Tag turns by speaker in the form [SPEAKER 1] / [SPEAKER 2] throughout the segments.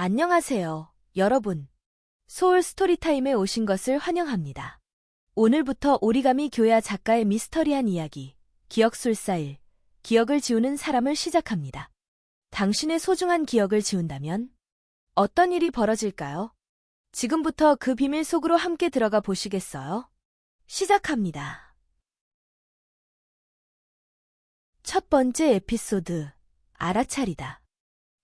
[SPEAKER 1] 안녕하세요, 여러분. 소울 스토리타임에 오신 것을 환영합니다. 오늘부터 오리가미 교야 작가의 미스터리한 이야기, 기억술사 1, 기억을 지우는 사람을 시작합니다. 당신의 소중한 기억을 지운다면 어떤 일이 벌어질까요? 지금부터 그 비밀 속으로 함께 들어가 보시겠어요? 시작합니다. 첫 번째 에피소드, 알아차리다.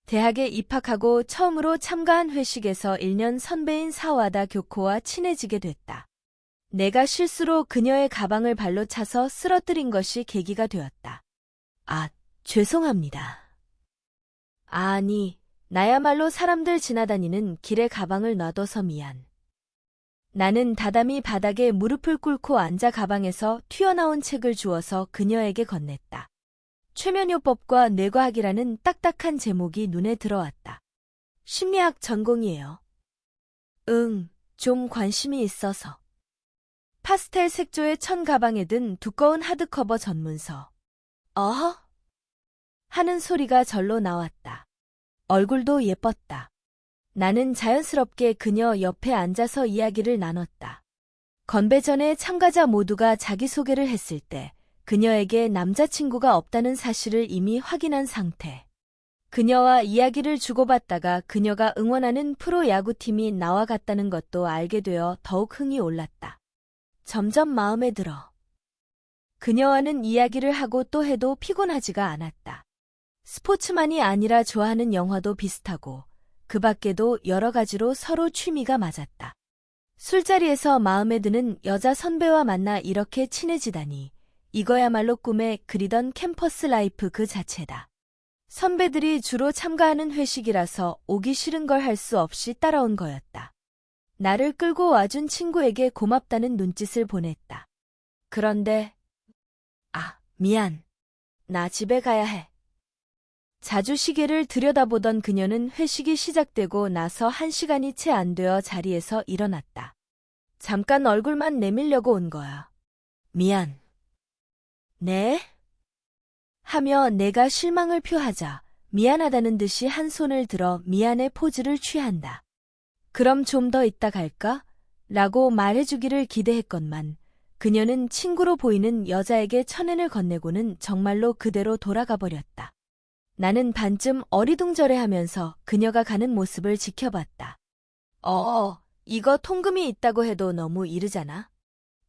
[SPEAKER 1] 대학에 입학하고 처음으로 참가한 회식에서 1년 선배인 사와다 교코와 친해지게 됐다. 내가 실수로 그녀의 가방을 발로 차서 쓰러뜨린 것이 계기가 되었다. 아, 죄송합니다. 아니, 나야말로 사람들 지나다니는 길에 가방을 놔둬서 미안. 나는 다담이 바닥에 무릎을 꿇고 앉아 가방에서 튀어나온 책을 주워서 그녀에게 건넸다. 최면요법과 뇌과학이라는 딱딱한 제목이 눈에 들어왔다. 심리학 전공이에요. 좀 관심이 있어서. 파스텔 색조의 천 가방에 든 두꺼운 하드커버 전문서. 어허? 하는 소리가 절로 나왔다. 얼굴도 예뻤다. 나는 자연스럽게 그녀 옆에 앉아서 이야기를 나눴다. 건배 전에 참가자 모두가 자기소개를 했을 때 그녀에게 남자친구가 없다는 사실을 이미 확인한 상태. 그녀와 이야기를 주고받다가 그녀가 응원하는 프로야구팀이 나와 같다는 것도 알게 되어 더욱 흥이 올랐다. 점점 마음에 들어. 그녀와는 이야기를 하고 또 해도 피곤하지가 않았다. 스포츠만이 아니라 좋아하는 영화도 비슷하고 그 밖에도 여러 가지로 서로 취미가 맞았다. 술자리에서 마음에 드는 여자 선배와 만나 이렇게 친해지다니 이거야말로 꿈에 그리던 캠퍼스 라이프 그 자체다. 선배들이 주로 참가하는 회식이라서 오기 싫은 걸 할 수 없이 따라온 거였다. 나를 끌고 와준 친구에게 고맙다는 눈짓을 보냈다. 그런데 미안. 나 집에 가야 해. 자주 시계를 들여다보던 그녀는 회식이 시작되고 나서 1시간이 채 안 되어 자리에서 일어났다. 잠깐 얼굴만 내밀려고 온 거야. 미안. 네? 하며 내가 실망을 표하자 미안하다는 듯이 한 손을 들어 미안의 포즈를 취한다. 그럼 좀 더 있다 갈까? 라고 말해주기를 기대했건만 그녀는 친구로 보이는 여자에게 천엔을 건네고는 정말로 그대로 돌아가 버렸다. 나는 반쯤 어리둥절해하면서 그녀가 가는 모습을 지켜봤다. 이거 통금이 있다고 해도 너무 이르잖아.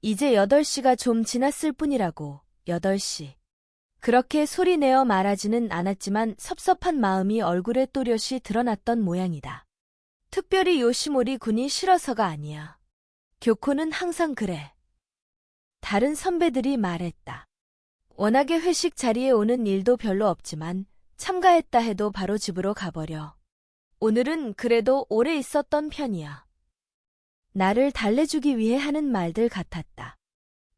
[SPEAKER 1] 이제 8시가 좀 지났을 뿐이라고. 8시. 그렇게 소리내어 말하지는 않았지만 섭섭한 마음이 얼굴에 또렷이 드러났던 모양이다. 특별히 요시모리 군이 싫어서가 아니야. 교코는 항상 그래. 다른 선배들이 말했다. 워낙에 회식 자리에 오는 일도 별로 없지만 참가했다 해도 바로 집으로 가버려. 오늘은 그래도 오래 있었던 편이야. 나를 달래주기 위해 하는 말들 같았다.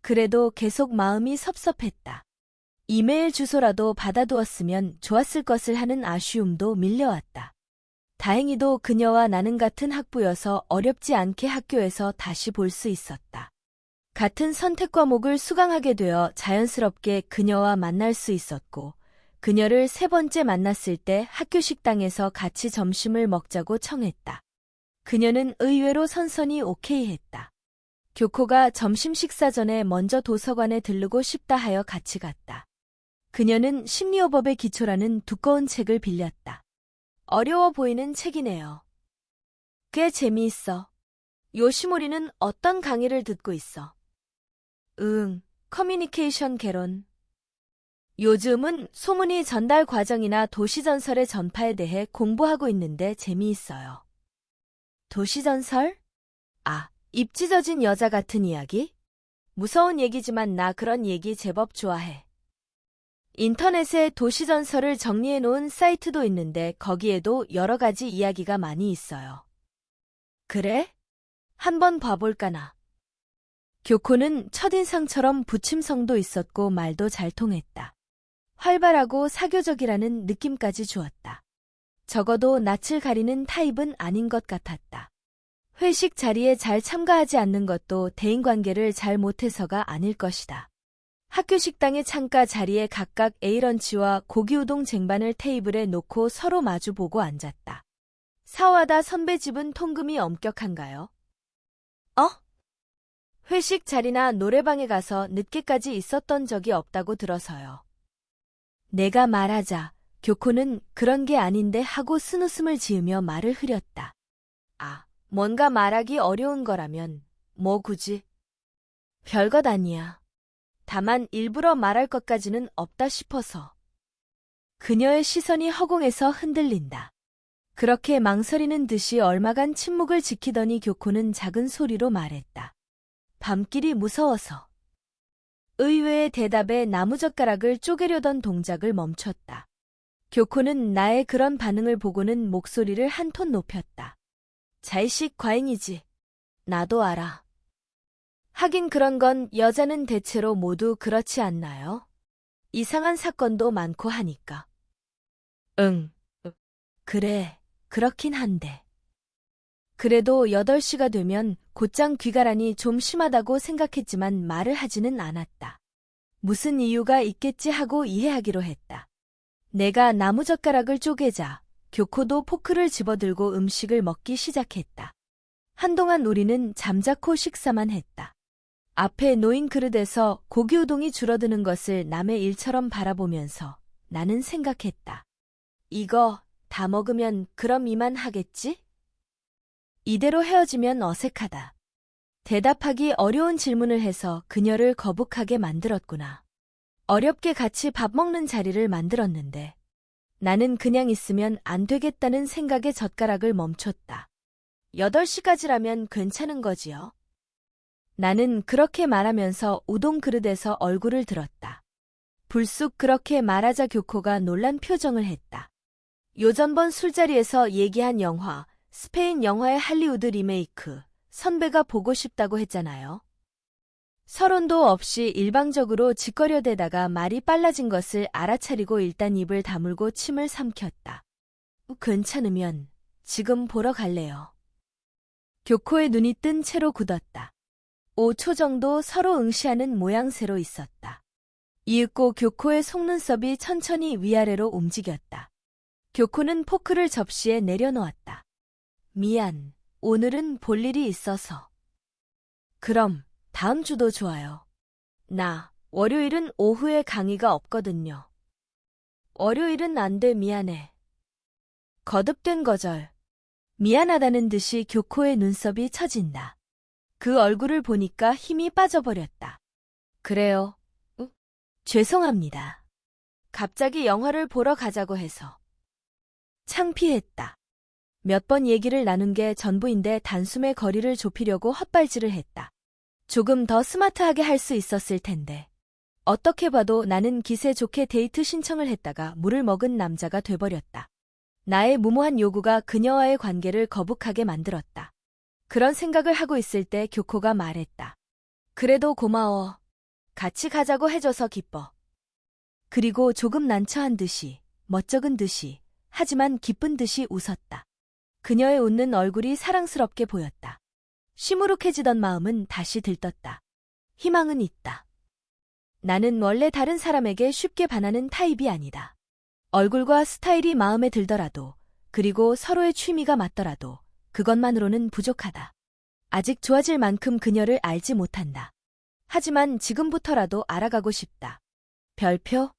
[SPEAKER 1] 그래도 계속 마음이 섭섭했다. 이메일 주소라도 받아두었으면 좋았을 것을 하는 아쉬움도 밀려왔다. 다행히도 그녀와 나는 같은 학부여서 어렵지 않게 학교에서 다시 볼 수 있었다. 같은 선택 과목을 수강하게 되어 자연스럽게 그녀와 만날 수 있었고 그녀를 3번째 만났을 때 학교 식당에서 같이 점심을 먹자고 청했다. 그녀는 의외로 선선히 오케이 했다. 교코가 점심 식사 전에 먼저 도서관에 들르고 싶다 하여 같이 갔다. 그녀는 심리어법의 기초라는 두꺼운 책을 빌렸다. 어려워 보이는 책이네요. 꽤 재미있어. 요시모리는 어떤 강의를 듣고 있어? 커뮤니케이션 개론. 요즘은 소문이 전달 과정이나 도시전설의 전파에 대해 공부하고 있는데 재미있어요. 도시전설? 입 찢어진 여자 같은 이야기? 무서운 얘기지만 나 그런 얘기 제법 좋아해. 인터넷에 도시전설을 정리해놓은 사이트도 있는데 거기에도 여러 가지 이야기가 많이 있어요. 그래? 한번 봐볼까나. 교코는 첫인상처럼 부침성도 있었고 말도 잘 통했다. 활발하고 사교적이라는 느낌까지 주었다. 적어도 낯을 가리는 타입은 아닌 것 같았다. 회식 자리에 잘 참가하지 않는 것도 대인관계를 잘 못해서가 아닐 것이다. 학교 식당의 창가 자리에 각각 A런치와 고기우동 쟁반을 테이블에 놓고 서로 마주보고 앉았다. 사와다 선배 집은 통금이 엄격한가요? 어? 회식 자리나 노래방에 가서 늦게까지 있었던 적이 없다고 들어서요. 내가 말하자 교코는 그런 게 아닌데 하고 쓴웃음을 지으며 말을 흐렸다. 아, 뭔가 말하기 어려운 거라면 뭐 굳이? 별것 아니야. 다만 일부러 말할 것까지는 없다 싶어서. 그녀의 시선이 허공에서 흔들린다. 그렇게 망설이는 듯이 얼마간 침묵을 지키더니 교코는 작은 소리로 말했다. 밤길이 무서워서. 의외의 대답에 나무젓가락을 쪼개려던 동작을 멈췄다. 교코는 나의 그런 반응을 보고는 목소리를 한 톤 높였다. 자의식 과잉이지. 나도 알아. 하긴 그런 건 여자는 대체로 모두 그렇지 않나요? 이상한 사건도 많고 하니까. 응. 그래, 그렇긴 한데. 그래도 8시가 되면 곧장 귀가라니 좀 심하다고 생각했지만 말을 하지는 않았다. 무슨 이유가 있겠지 하고 이해하기로 했다. 내가 나무젓가락을 쪼개자 교코도 포크를 집어들고 음식을 먹기 시작했다. 한동안 우리는 잠자코 식사만 했다. 앞에 놓인 그릇에서 고기우동이 줄어드는 것을 남의 일처럼 바라보면서 나는 생각했다. 이거 다 먹으면 그럼 이만하겠지? 이대로 헤어지면 어색하다. 대답하기 어려운 질문을 해서 그녀를 거북하게 만들었구나. 어렵게 같이 밥 먹는 자리를 만들었는데 나는 그냥 있으면 안 되겠다는 생각에 젓가락을 멈췄다. 8시까지라면 괜찮은 거지요? 나는 그렇게 말하면서 우동 그릇에서 얼굴을 들었다. 불쑥 그렇게 말하자 교코가 놀란 표정을 했다. 요전번 술자리에서 얘기한 영화, 스페인 영화의 할리우드 리메이크, 선배가 보고 싶다고 했잖아요. 서론도 없이 일방적으로 짓거려대다가 말이 빨라진 것을 알아차리고 일단 입을 다물고 침을 삼켰다. 괜찮으면 지금 보러 갈래요. 교코의 눈이 뜬 채로 굳었다. 5초 정도 서로 응시하는 모양새로 있었다. 이윽고 교코의 속눈썹이 천천히 위아래로 움직였다. 교코는 포크를 접시에 내려놓았다. 미안, 오늘은 볼 일이 있어서. 그럼 다음 주도 좋아요. 나 월요일은 오후에 강의가 없거든요. 월요일은 안 돼, 미안해. 거듭된 거절. 미안하다는 듯이 교코의 눈썹이 처진다. 그 얼굴을 보니까 힘이 빠져버렸다. 그래요. 죄송합니다. 갑자기 영화를 보러 가자고 해서. 창피했다. 몇 번 얘기를 나눈 게 전부인데 단숨에 거리를 좁히려고 헛발질을 했다. 조금 더 스마트하게 할 수 있었을 텐데. 어떻게 봐도 나는 기세 좋게 데이트 신청을 했다가 물을 먹은 남자가 돼버렸다. 나의 무모한 요구가 그녀와의 관계를 거북하게 만들었다. 그런 생각을 하고 있을 때 교코가 말했다. 그래도 고마워. 같이 가자고 해줘서 기뻐. 그리고 조금 난처한 듯이, 멋쩍은 듯이, 하지만 기쁜 듯이 웃었다. 그녀의 웃는 얼굴이 사랑스럽게 보였다. 시무룩해지던 마음은 다시 들떴다. 희망은 있다. 나는 원래 다른 사람에게 쉽게 반하는 타입이 아니다. 얼굴과 스타일이 마음에 들더라도, 그리고 서로의 취미가 맞더라도 그것만으로는 부족하다. 아직 좋아질 만큼 그녀를 알지 못한다. 하지만 지금부터라도 알아가고 싶다. 별표?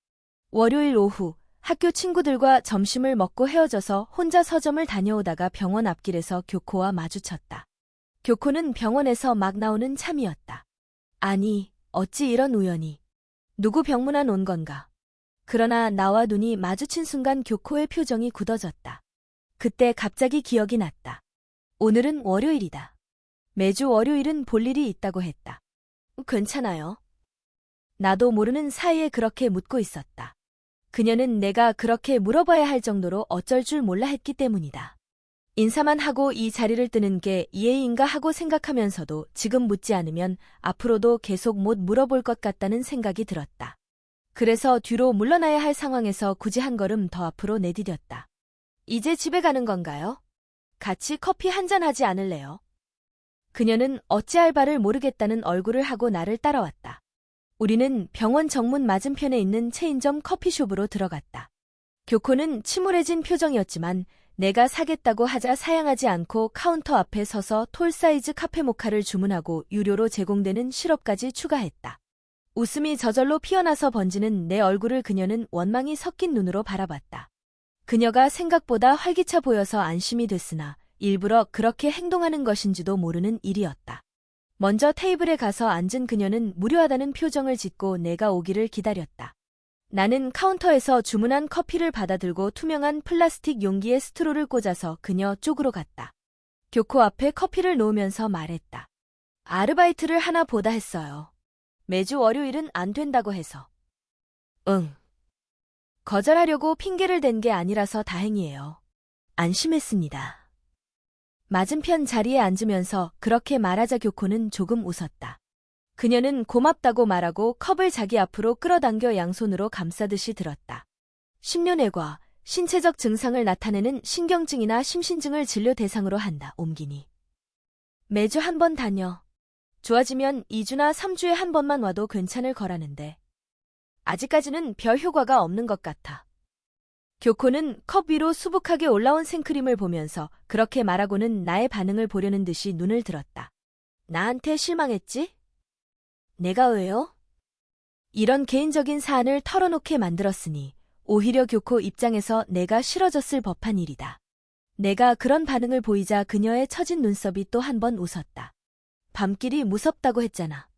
[SPEAKER 1] 월요일 오후 학교 친구들과 점심을 먹고 헤어져서 혼자 서점을 다녀오다가 병원 앞길에서 교코와 마주쳤다. 교코는 병원에서 막 나오는 참이었다. 아니, 어찌 이런 우연이. 누구 병문안 온 건가. 그러나 나와 눈이 마주친 순간 교코의 표정이 굳어졌다. 그때 갑자기 기억이 났다. 오늘은 월요일이다. 매주 월요일은 볼 일이 있다고 했다. 괜찮아요. 나도 모르는 사이에 그렇게 묻고 있었다. 그녀는 내가 그렇게 물어봐야 할 정도로 어쩔 줄 몰라 했기 때문이다. 인사만 하고 이 자리를 뜨는 게 예의인가 하고 생각하면서도 지금 묻지 않으면 앞으로도 계속 못 물어볼 것 같다는 생각이 들었다. 그래서 뒤로 물러나야 할 상황에서 굳이 한 걸음 더 앞으로 내디뎠다. 이제 집에 가는 건가요? 같이 커피 한잔 하지 않을래요? 그녀는 어찌할 바를 모르겠다는 얼굴을 하고 나를 따라왔다. 우리는 병원 정문 맞은편에 있는 체인점 커피숍으로 들어갔다. 교코는 침울해진 표정이었지만 내가 사겠다고 하자 사양하지 않고 카운터 앞에 서서 톨 사이즈 카페 모카를 주문하고 유료로 제공되는 시럽까지 추가했다. 웃음이 저절로 피어나서 번지는 내 얼굴을 그녀는 원망이 섞인 눈으로 바라봤다. 그녀가 생각보다 활기차 보여서 안심이 됐으나 일부러 그렇게 행동하는 것인지도 모르는 일이었다. 먼저 테이블에 가서 앉은 그녀는 무료하다는 표정을 짓고 내가 오기를 기다렸다. 나는 카운터에서 주문한 커피를 받아들고 투명한 플라스틱 용기에 스트로를 꽂아서 그녀 쪽으로 갔다. 교코 앞에 커피를 놓으면서 말했다. 아르바이트를 하나 보다 했어요. 매주 월요일은 안 된다고 해서. 응. 거절하려고 핑계를 댄 게 아니라서 다행이에요. 안심했습니다. 맞은편 자리에 앉으면서 그렇게 말하자 교코는 조금 웃었다. 그녀는 고맙다고 말하고 컵을 자기 앞으로 끌어당겨 양손으로 감싸듯이 들었다. 심려내과, 신체적 증상을 나타내는 신경증이나 심신증을 진료 대상으로 한다, 옮기니. 매주 한 번 다녀. 좋아지면 2주나 3주에 한 번만 와도 괜찮을 거라는데. 아직까지는 별 효과가 없는 것 같아. 교코는 컵 위로 수북하게 올라온 생크림을 보면서 그렇게 말하고는 나의 반응을 보려는 듯이 눈을 들었다. 나한테 실망했지? 내가 왜요? 이런 개인적인 사안을 털어놓게 만들었으니 오히려 교코 입장에서 내가 싫어졌을 법한 일이다. 내가 그런 반응을 보이자 그녀의 처진 눈썹이 또 한 번 웃었다. 밤길이 무섭다고 했잖아.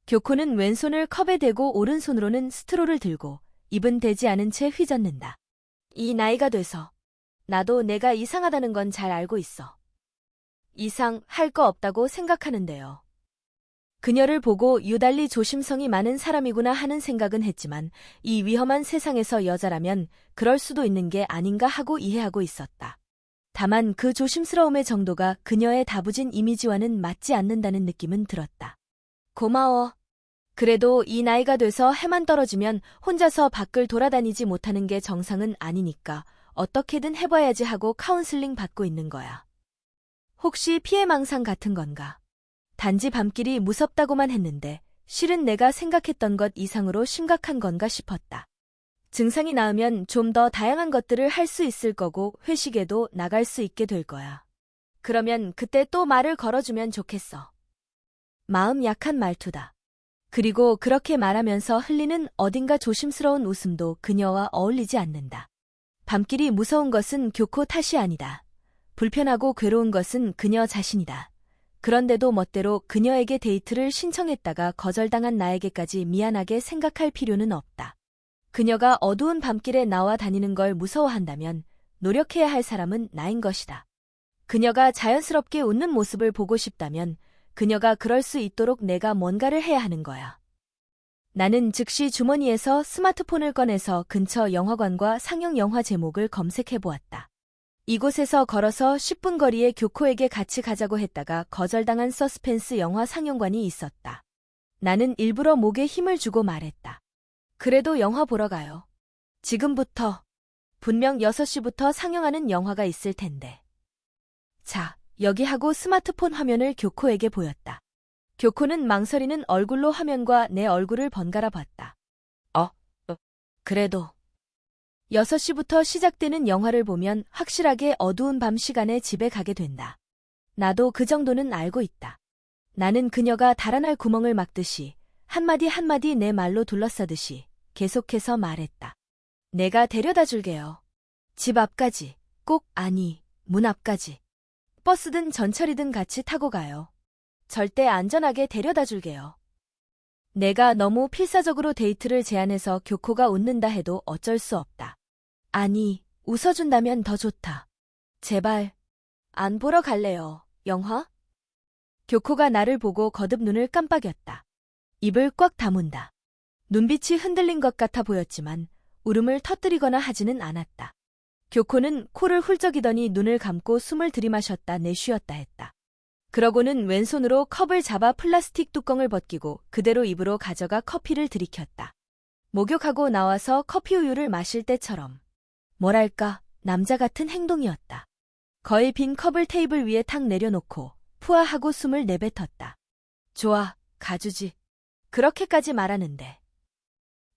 [SPEAKER 1] 교코는 왼손을 컵에 대고 오른손으로는 스트로를 들고 입은 대지 않은 채 휘젓는다. 이 나이가 돼서 나도 내가 이상하다는 건 잘 알고 있어. 이상할 거 없다고 생각하는데요. 그녀를 보고 유달리 조심성이 많은 사람이구나 하는 생각은 했지만 이 위험한 세상에서 여자라면 그럴 수도 있는 게 아닌가 하고 이해하고 있었다. 다만 그 조심스러움의 정도가 그녀의 다부진 이미지와는 맞지 않는다는 느낌은 들었다. 고마워. 그래도 이 나이가 돼서 해만 떨어지면 혼자서 밖을 돌아다니지 못하는 게 정상은 아니니까 어떻게든 해봐야지 하고 카운슬링 받고 있는 거야. 혹시 피해망상 같은 건가? 단지 밤길이 무섭다고만 했는데 실은 내가 생각했던 것 이상으로 심각한 건가 싶었다. 증상이 나으면 좀 더 다양한 것들을 할 수 있을 거고 회식에도 나갈 수 있게 될 거야. 그러면 그때 또 말을 걸어주면 좋겠어. 마음 약한 말투다. 그리고 그렇게 말하면서 흘리는 어딘가 조심스러운 웃음도 그녀와 어울리지 않는다. 밤길이 무서운 것은 교코 탓이 아니다. 불편하고 괴로운 것은 그녀 자신이다. 그런데도 멋대로 그녀에게 데이트를 신청했다가 거절당한 나에게까지 미안하게 생각할 필요는 없다. 그녀가 어두운 밤길에 나와 다니는 걸 무서워한다면 노력해야 할 사람은 나인 것이다. 그녀가 자연스럽게 웃는 모습을 보고 싶다면 그녀가 그럴 수 있도록 내가 뭔가를 해야 하는 거야. 나는 즉시 주머니에서 스마트폰을 꺼내서 근처 영화관과 상영 영화 제목을 검색해보았다. 이곳에서 걸어서 10분 거리에 교코에게 같이 가자고 했다가 거절당한 서스펜스 영화 상영관이 있었다. 나는 일부러 목에 힘을 주고 말했다. 그래도 영화 보러 가요. 지금부터. 분명 6시부터 상영하는 영화가 있을 텐데. 자, 여기 하고 스마트폰 화면을 교코에게 보였다. 교코는 망설이는 얼굴로 화면과 내 얼굴을 번갈아 봤다. 그래도. 6시부터 시작되는 영화를 보면 확실하게 어두운 밤 시간에 집에 가게 된다. 나도 그 정도는 알고 있다. 나는 그녀가 달아날 구멍을 막듯이 한마디 한마디 내 말로 둘러싸듯이 계속해서 말했다. 내가 데려다 줄게요. 집 앞까지, 꼭 아니, 문 앞까지. 버스든 전철이든 같이 타고 가요. 절대 안전하게 데려다 줄게요. 내가 너무 필사적으로 데이트를 제안해서 교코가 웃는다 해도 어쩔 수 없다. 아니, 웃어준다면 더 좋다. 제발. 안 보러 갈래요, 영화? 교코가 나를 보고 거듭 눈을 깜빡였다. 입을 꽉 다문다. 눈빛이 흔들린 것 같아 보였지만 울음을 터뜨리거나 하지는 않았다. 교코는 코를 훌쩍이더니 눈을 감고 숨을 들이마셨다 내쉬었다 했다. 그러고는 왼손으로 컵을 잡아 플라스틱 뚜껑을 벗기고 그대로 입으로 가져가 커피를 들이켰다. 목욕하고 나와서 커피 우유를 마실 때처럼. 뭐랄까, 남자 같은 행동이었다. 거의 빈 컵을 테이블 위에 탁 내려놓고 푸아하고 숨을 내뱉었다. 좋아, 가주지. 그렇게까지 말하는데.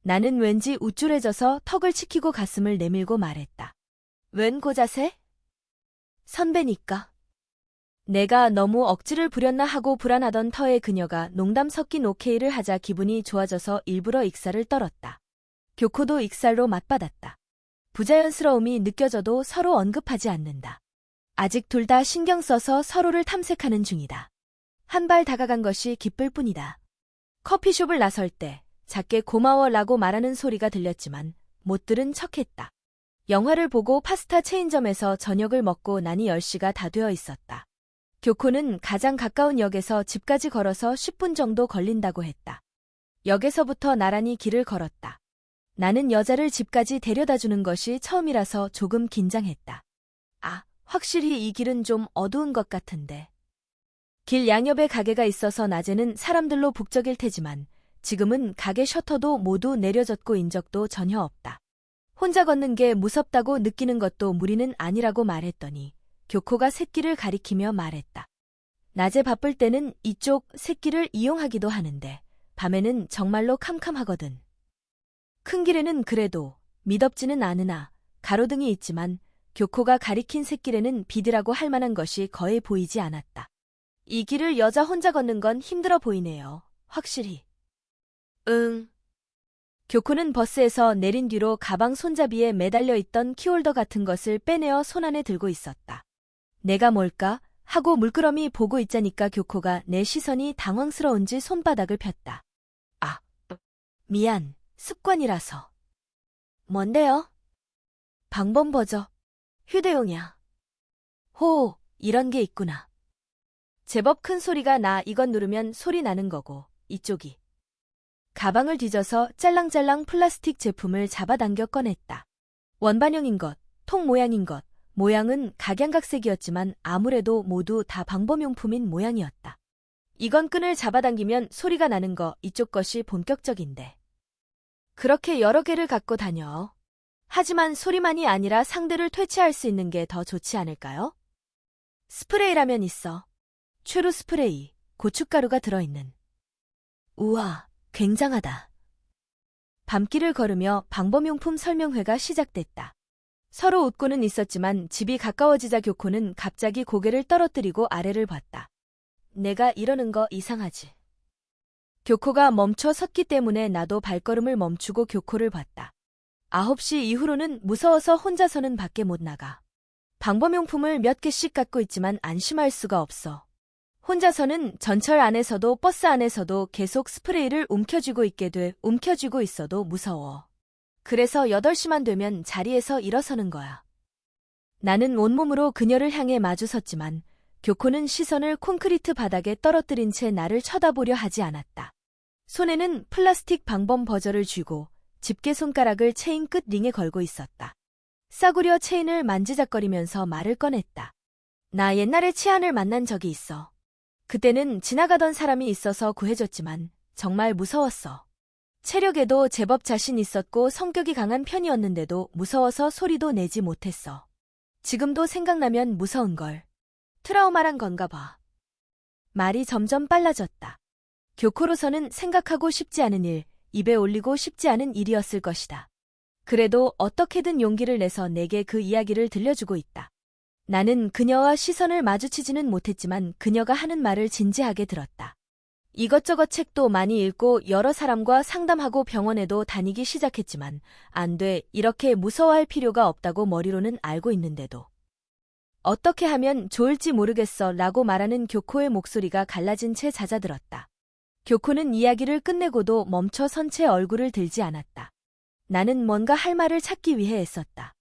[SPEAKER 1] 나는 왠지 우쭐해져서 턱을 치키고 가슴을 내밀고 말했다. 웬 고자세? 선배니까. 내가 너무 억지를 부렸나 하고 불안하던 터에 그녀가 농담 섞인 오케이를 하자 기분이 좋아져서 일부러 익살을 떨었다. 교코도 익살로 맞받았다. 부자연스러움이 느껴져도 서로 언급하지 않는다. 아직 둘 다 신경 써서 서로를 탐색하는 중이다. 한 발 다가간 것이 기쁠 뿐이다. 커피숍을 나설 때 작게 고마워라고 말하는 소리가 들렸지만 못 들은 척했다. 영화를 보고 파스타 체인점에서 저녁을 먹고 나니 10시가 다 되어 있었다. 교코는 가장 가까운 역에서 집까지 걸어서 10분 정도 걸린다고 했다. 역에서부터 나란히 길을 걸었다. 나는 여자를 집까지 데려다주는 것이 처음이라서 조금 긴장했다. 확실히 이 길은 좀 어두운 것 같은데. 길 양옆에 가게가 있어서 낮에는 사람들로 북적일 테지만 지금은 가게 셔터도 모두 내려졌고 인적도 전혀 없다. 혼자 걷는 게 무섭다고 느끼는 것도 무리는 아니라고 말했더니 교코가 샛길을 가리키며 말했다. 낮에 바쁠 때는 이쪽 샛길을 이용하기도 하는데 밤에는 정말로 캄캄하거든. 큰 길에는 그래도 미덥지는 않으나 가로등이 있지만 교코가 가리킨 샛길에는 비드라고 할 만한 것이 거의 보이지 않았다. 이 길을 여자 혼자 걷는 건 힘들어 보이네요. 확실히. 응. 교코는 버스에서 내린 뒤로 가방 손잡이에 매달려 있던 키홀더 같은 것을 빼내어 손안에 들고 있었다. 내가 뭘까? 하고 물끄러미 보고 있자니까 교코가 내 시선이 당황스러운지 손바닥을 폈다. 미안. 습관이라서. 뭔데요? 방범 버저. 휴대용이야. 호, 이런 게 있구나. 제법 큰 소리가 나. 이건 누르면 소리 나는 거고 이쪽이. 가방을 뒤져서 짤랑짤랑 플라스틱 제품을 잡아당겨 꺼냈다. 원반형인 것, 통 모양인 것, 모양은 각양각색이었지만 아무래도 모두 다 방범용품인 모양이었다. 이건 끈을 잡아당기면 소리가 나는 거, 이쪽 것이 본격적인데. 그렇게 여러 개를 갖고 다녀. 하지만 소리만이 아니라 상대를 퇴치할 수 있는 게 더 좋지 않을까요? 스프레이라면 있어. 최루 스프레이, 고춧가루가 들어있는. 우와, 굉장하다. 밤길을 걸으며 방범용품 설명회가 시작됐다. 서로 웃고는 있었지만 집이 가까워지자 교코는 갑자기 고개를 떨어뜨리고 아래를 봤다. 내가 이러는 거 이상하지? 교코가 멈춰 섰기 때문에 나도 발걸음을 멈추고 교코를 봤다. 9시 이후로는 무서워서 혼자서는 밖에 못 나가. 방범용품을 몇 개씩 갖고 있지만 안심할 수가 없어. 혼자서는 전철 안에서도 버스 안에서도 계속 스프레이를 움켜쥐고 있게 돼. 움켜쥐고 있어도 무서워. 그래서 8시만 되면 자리에서 일어서는 거야. 나는 온몸으로 그녀를 향해 마주섰지만 교코는 시선을 콘크리트 바닥에 떨어뜨린 채 나를 쳐다보려 하지 않았다. 손에는 플라스틱 방범 버저를 쥐고 집게 손가락을 체인 끝 링에 걸고 있었다. 싸구려 체인을 만지작거리면서 말을 꺼냈다. 나 옛날에 치안을 만난 적이 있어. 그때는 지나가던 사람이 있어서 구해줬지만 정말 무서웠어. 체력에도 제법 자신 있었고 성격이 강한 편이었는데도 무서워서 소리도 내지 못했어. 지금도 생각나면 무서운걸. 트라우마란 건가 봐. 말이 점점 빨라졌다. 교코로서는 생각하고 싶지 않은 일, 입에 올리고 싶지 않은 일이었을 것이다. 그래도 어떻게든 용기를 내서 내게 그 이야기를 들려주고 있다. 나는 그녀와 시선을 마주치지는 못했지만 그녀가 하는 말을 진지하게 들었다. 이것저것 책도 많이 읽고 여러 사람과 상담하고 병원에도 다니기 시작했지만 안 돼, 이렇게 무서워할 필요가 없다고 머리로는 알고 있는데도. 어떻게 하면 좋을지 모르겠어 라고 말하는 교코의 목소리가 갈라진 채 잦아들었다. 교코는 이야기를 끝내고도 멈춰 선 채 얼굴을 들지 않았다. 나는 뭔가 할 말을 찾기 위해 애썼다.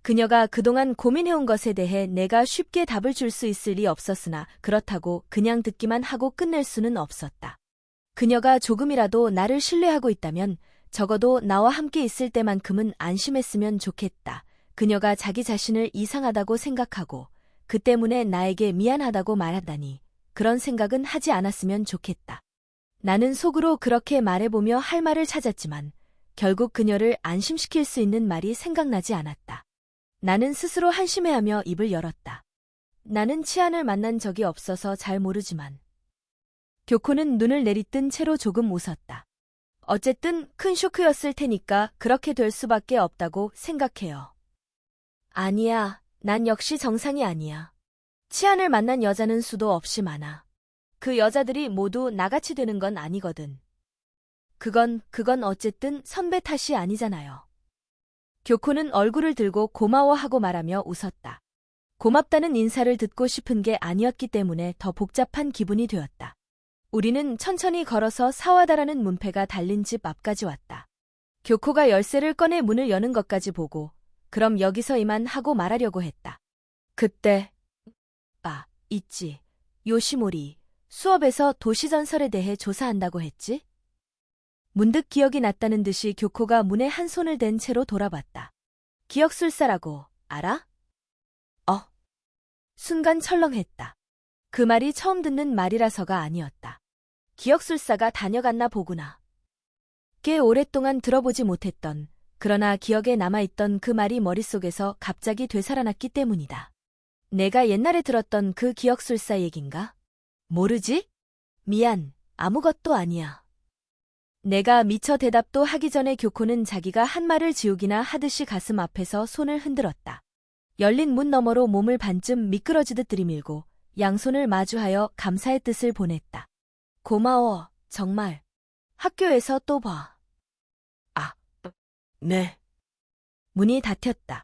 [SPEAKER 1] 그녀가 그동안 고민해온 것에 대해 내가 쉽게 답을 줄 수 있을 리 없었으나 그렇다고 그냥 듣기만 하고 끝낼 수는 없었다. 그녀가 조금이라도 나를 신뢰하고 있다면 적어도 나와 함께 있을 때만큼은 안심했으면 좋겠다. 그녀가 자기 자신을 이상하다고 생각하고 그 때문에 나에게 미안하다고 말한다니 그런 생각은 하지 않았으면 좋겠다. 나는 속으로 그렇게 말해보며 할 말을 찾았지만 결국 그녀를 안심시킬 수 있는 말이 생각나지 않았다. 나는 스스로 한심해하며 입을 열었다. 나는 치안을 만난 적이 없어서 잘 모르지만. 교코는 눈을 내리뜬 채로 조금 웃었다. 어쨌든 큰 쇼크였을 테니까 그렇게 될 수밖에 없다고 생각해요. 아니야, 난 역시 정상이 아니야. 치안을 만난 여자는 수도 없이 많아. 그 여자들이 모두 나같이 되는 건 아니거든. 그건 어쨌든 선배 탓이 아니잖아요. 교코는 얼굴을 들고 고마워하고 말하며 웃었다. 고맙다는 인사를 듣고 싶은 게 아니었기 때문에 더 복잡한 기분이 되었다. 우리는 천천히 걸어서 사와다라는 문패가 달린 집 앞까지 왔다. 교코가 열쇠를 꺼내 문을 여는 것까지 보고 그럼 여기서 이만 하고 말하려고 했다. 그때 있지. 요시모리. 수업에서 도시전설에 대해 조사한다고 했지? 문득 기억이 났다는 듯이 교코가 문에 한 손을 댄 채로 돌아봤다. 기억술사라고 알아? 순간 철렁했다. 그 말이 처음 듣는 말이라서가 아니었다. 기억술사가 다녀갔나 보구나. 꽤 오랫동안 들어보지 못했던, 그러나 기억에 남아있던 그 말이 머릿속에서 갑자기 되살아났기 때문이다. 내가 옛날에 들었던 그 기억술사 얘긴가? 모르지? 미안, 아무것도 아니야. 내가 미처 대답도 하기 전에 교코는 자기가 한 말을 지우기나 하듯이 가슴 앞에서 손을 흔들었다. 열린 문 너머로 몸을 반쯤 미끄러지듯 들이밀고 양손을 마주하여 감사의 뜻을 보냈다. 고마워, 정말. 학교에서 또 봐.
[SPEAKER 2] 네.
[SPEAKER 1] 문이 닫혔다.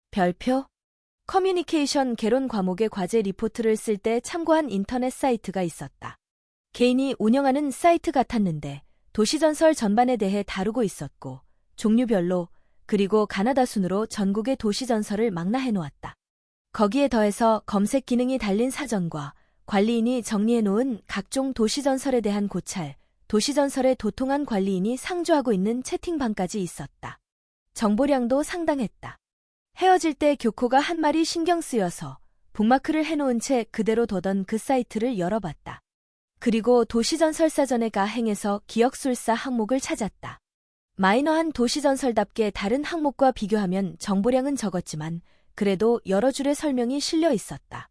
[SPEAKER 1] 별표? 커뮤니케이션 개론 과목의 과제 리포트를 쓸 때 참고한 인터넷 사이트가 있었다. 개인이 운영하는 사이트 같았는데 도시전설 전반에 대해 다루고 있었고 종류별로 그리고 가나다 순으로 전국의 도시전설을 망라해놓았다. 거기에 더해서 검색 기능이 달린 사전과 관리인이 정리해놓은 각종 도시전설에 대한 고찰, 도시전설에 도통한 관리인이 상주하고 있는 채팅방까지 있었다. 정보량도 상당했다. 헤어질 때 교코가 한 말이 신경 쓰여서 북마크를 해놓은 채 그대로 둬던 그 사이트를 열어봤다. 그리고 도시전설 사전의 가행에서 기억술사 항목을 찾았다. 마이너한 도시전설답게 다른 항목과 비교하면 정보량은 적었지만 그래도 여러 줄의 설명이 실려 있었다.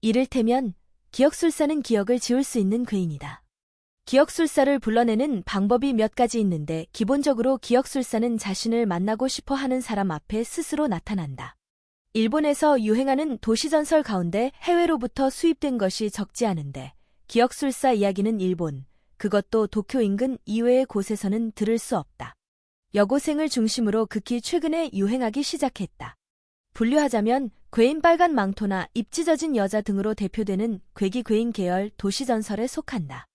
[SPEAKER 1] 이를테면 기억술사는 기억을 지울 수 있는 괴인이다. 기억술사를 불러내는 방법이 몇 가지 있는데 기본적으로 기억술사는 자신을 만나고 싶어 하는 사람 앞에 스스로 나타난다. 일본에서 유행하는 도시전설 가운데 해외로부터 수입된 것이 적지 않은데 기억술사 이야기는 일본, 그것도 도쿄 인근 이외의 곳에서는 들을 수 없다. 여고생을 중심으로 극히 최근에 유행하기 시작했다. 분류하자면 괴인 빨간 망토나 입 찢어진 여자 등으로 대표되는 괴기 괴인 계열 도시전설에 속한다.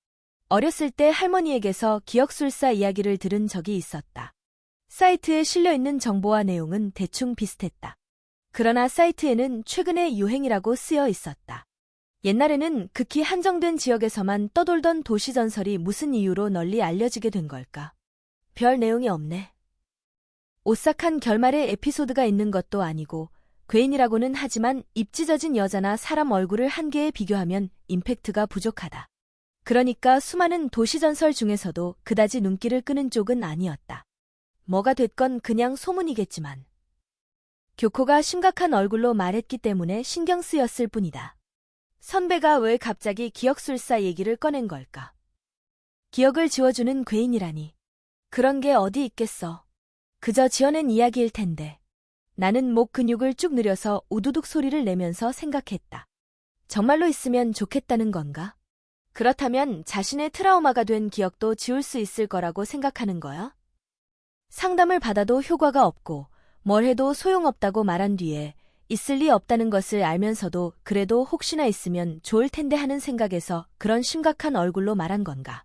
[SPEAKER 1] 어렸을 때 할머니에게서 기억술사 이야기를 들은 적이 있었다. 사이트에 실려있는 정보와 내용은 대충 비슷했다. 그러나 사이트에는 최근의 유행이라고 쓰여 있었다. 옛날에는 극히 한정된 지역에서만 떠돌던 도시전설이 무슨 이유로 널리 알려지게 된 걸까? 별 내용이 없네. 오싹한 결말의 에피소드가 있는 것도 아니고 괴인이라고는 하지만 입 찢어진 여자나 사람 얼굴을 한 개에 비교하면 임팩트가 부족하다. 그러니까 수많은 도시전설 중에서도 그다지 눈길을 끄는 쪽은 아니었다. 뭐가 됐건 그냥 소문이겠지만. 교코가 심각한 얼굴로 말했기 때문에 신경 쓰였을 뿐이다. 선배가 왜 갑자기 기억술사 얘기를 꺼낸 걸까? 기억을 지워주는 괴인이라니. 그런 게 어디 있겠어. 그저 지어낸 이야기일 텐데. 나는 목 근육을 쭉 늘여서 우두둑 소리를 내면서 생각했다. 정말로 있으면 좋겠다는 건가? 그렇다면 자신의 트라우마가 된 기억도 지울 수 있을 거라고 생각하는 거야? 상담을 받아도 효과가 없고 뭘 해도 소용없다고 말한 뒤에 있을 리 없다는 것을 알면서도 그래도 혹시나 있으면 좋을 텐데 하는 생각에서 그런 심각한 얼굴로 말한 건가?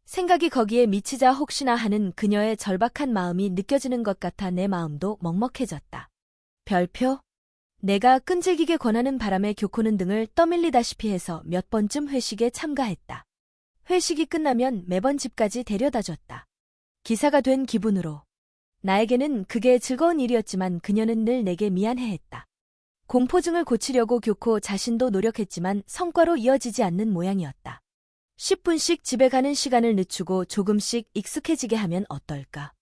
[SPEAKER 1] 생각이 거기에 미치자 혹시나 하는 그녀의 절박한 마음이 느껴지는 것 같아 내 마음도 먹먹해졌다. 별표? 내가 끈질기게 권하는 바람에 교코는 등을 떠밀리다시피 해서 몇 번쯤 회식에 참가했다. 회식이 끝나면 매번 집까지 데려다줬다. 기사가 된 기분으로. 나에게는 그게 즐거운 일이었지만 그녀는 늘 내게 미안해했다. 공포증을 고치려고 교코 자신도 노력했지만 성과로 이어지지 않는 모양이었다. 10분씩 집에 가는 시간을 늦추고 조금씩 익숙해지게 하면 어떨까?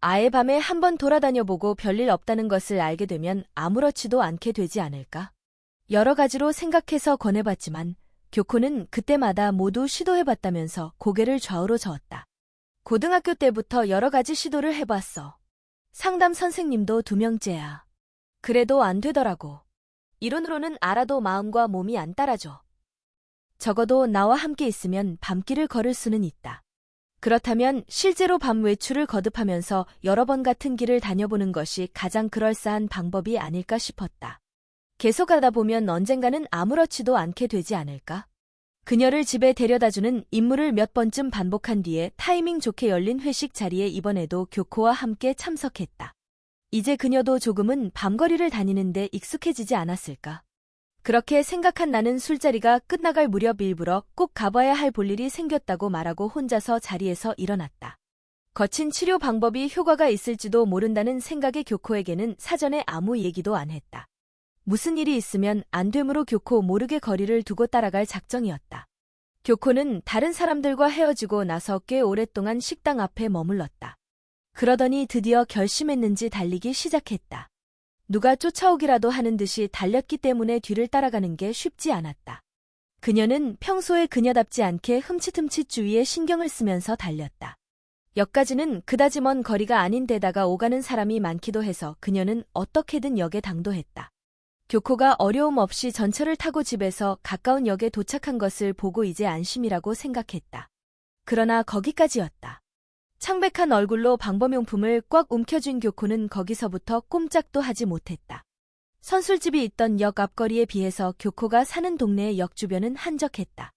[SPEAKER 1] 아예 밤에 한번 돌아다녀보고 별일 없다는 것을 알게 되면 아무렇지도 않게 되지 않을까? 여러 가지로 생각해서 권해봤지만 교코는 그때마다 모두 시도해봤다면서 고개를 좌우로 저었다. 고등학교 때부터 여러 가지 시도를 해봤어. 상담 선생님도 2명째야. 그래도 안 되더라고. 이론으로는 알아도 마음과 몸이 안 따라줘. 적어도 나와 함께 있으면 밤길을 걸을 수는 있다. 그렇다면 실제로 밤 외출을 거듭하면서 여러 번 같은 길을 다녀보는 것이 가장 그럴싸한 방법이 아닐까 싶었다. 계속 하다 보면 언젠가는 아무렇지도 않게 되지 않을까? 그녀를 집에 데려다주는 임무를 몇 번쯤 반복한 뒤에 타이밍 좋게 열린 회식 자리에 이번에도 교코와 함께 참석했다. 이제 그녀도 조금은 밤거리를 다니는데 익숙해지지 않았을까? 그렇게 생각한 나는 술자리가 끝나갈 무렵 일부러 꼭 가봐야 할 볼일이 생겼다고 말하고 혼자서 자리에서 일어났다. 거친 치료 방법이 효과가 있을지도 모른다는 생각에 교코에게는 사전에 아무 얘기도 안 했다. 무슨 일이 있으면 안 되므로 교코 모르게 거리를 두고 따라갈 작정이었다. 교코는 다른 사람들과 헤어지고 나서 꽤 오랫동안 식당 앞에 머물렀다. 그러더니 드디어 결심했는지 달리기 시작했다. 누가 쫓아오기라도 하는 듯이 달렸기 때문에 뒤를 따라가는 게 쉽지 않았다. 그녀는 평소에 그녀답지 않게 흠칫흠칫 주위에 신경을 쓰면서 달렸다. 역까지는 그다지 먼 거리가 아닌 데다가 오가는 사람이 많기도 해서 그녀는 어떻게든 역에 당도했다. 교코가 어려움 없이 전철을 타고 집에서 가까운 역에 도착한 것을 보고 이제 안심이라고 생각했다. 그러나 거기까지였다. 창백한 얼굴로 방범용품을 꽉 움켜쥔 교코는 거기서부터 꼼짝도 하지 못했다. 선술집이 있던 역 앞거리에 비해서 교코가 사는 동네의 역 주변은 한적했다.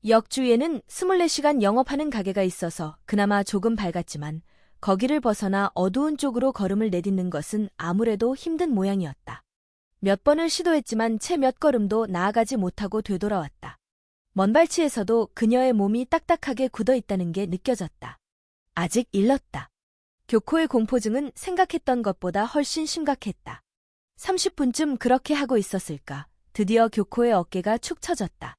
[SPEAKER 1] 역 주위에는 24시간 영업하는 가게가 있어서 그나마 조금 밝았지만 거기를 벗어나 어두운 쪽으로 걸음을 내딛는 것은 아무래도 힘든 모양이었다. 몇 번을 시도했지만 채 몇 걸음도 나아가지 못하고 되돌아왔다. 먼 발치에서도 그녀의 몸이 딱딱하게 굳어 있다는 게 느껴졌다. 아직 일렀다. 교코의 공포증은 생각했던 것보다 훨씬 심각했다. 30분쯤 그렇게 하고 있었을까. 드디어 교코의 어깨가 축 처졌다.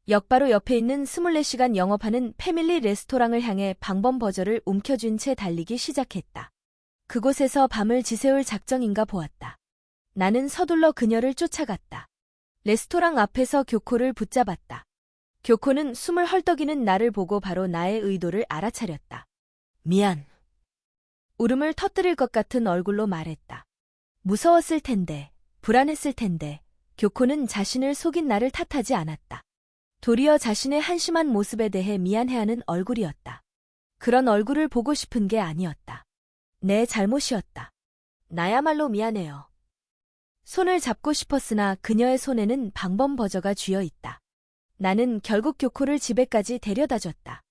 [SPEAKER 1] 역 바로 옆에 있는 24시간 영업하는 패밀리 레스토랑을 향해 방범 버저를 움켜쥔 채 달리기 시작했다. 그곳에서 밤을 지새울 작정인가 보았다. 나는 서둘러 그녀를 쫓아갔다. 레스토랑 앞에서 교코를 붙잡았다. 교코는 숨을 헐떡이는 나를 보고 바로 나의 의도를 알아차렸다. 미안. 울음을 터뜨릴 것 같은 얼굴로 말했다. 무서웠을 텐데, 불안했을 텐데, 교코는 자신을 속인 나를 탓하지 않았다. 도리어 자신의 한심한 모습에 대해 미안해하는 얼굴이었다. 그런 얼굴을 보고 싶은 게 아니었다. 내 잘못이었다. 나야말로 미안해요. 손을 잡고 싶었으나 그녀의 손에는 방범 버저가 쥐어 있다. 나는 결국 교코를 집에까지 데려다줬다.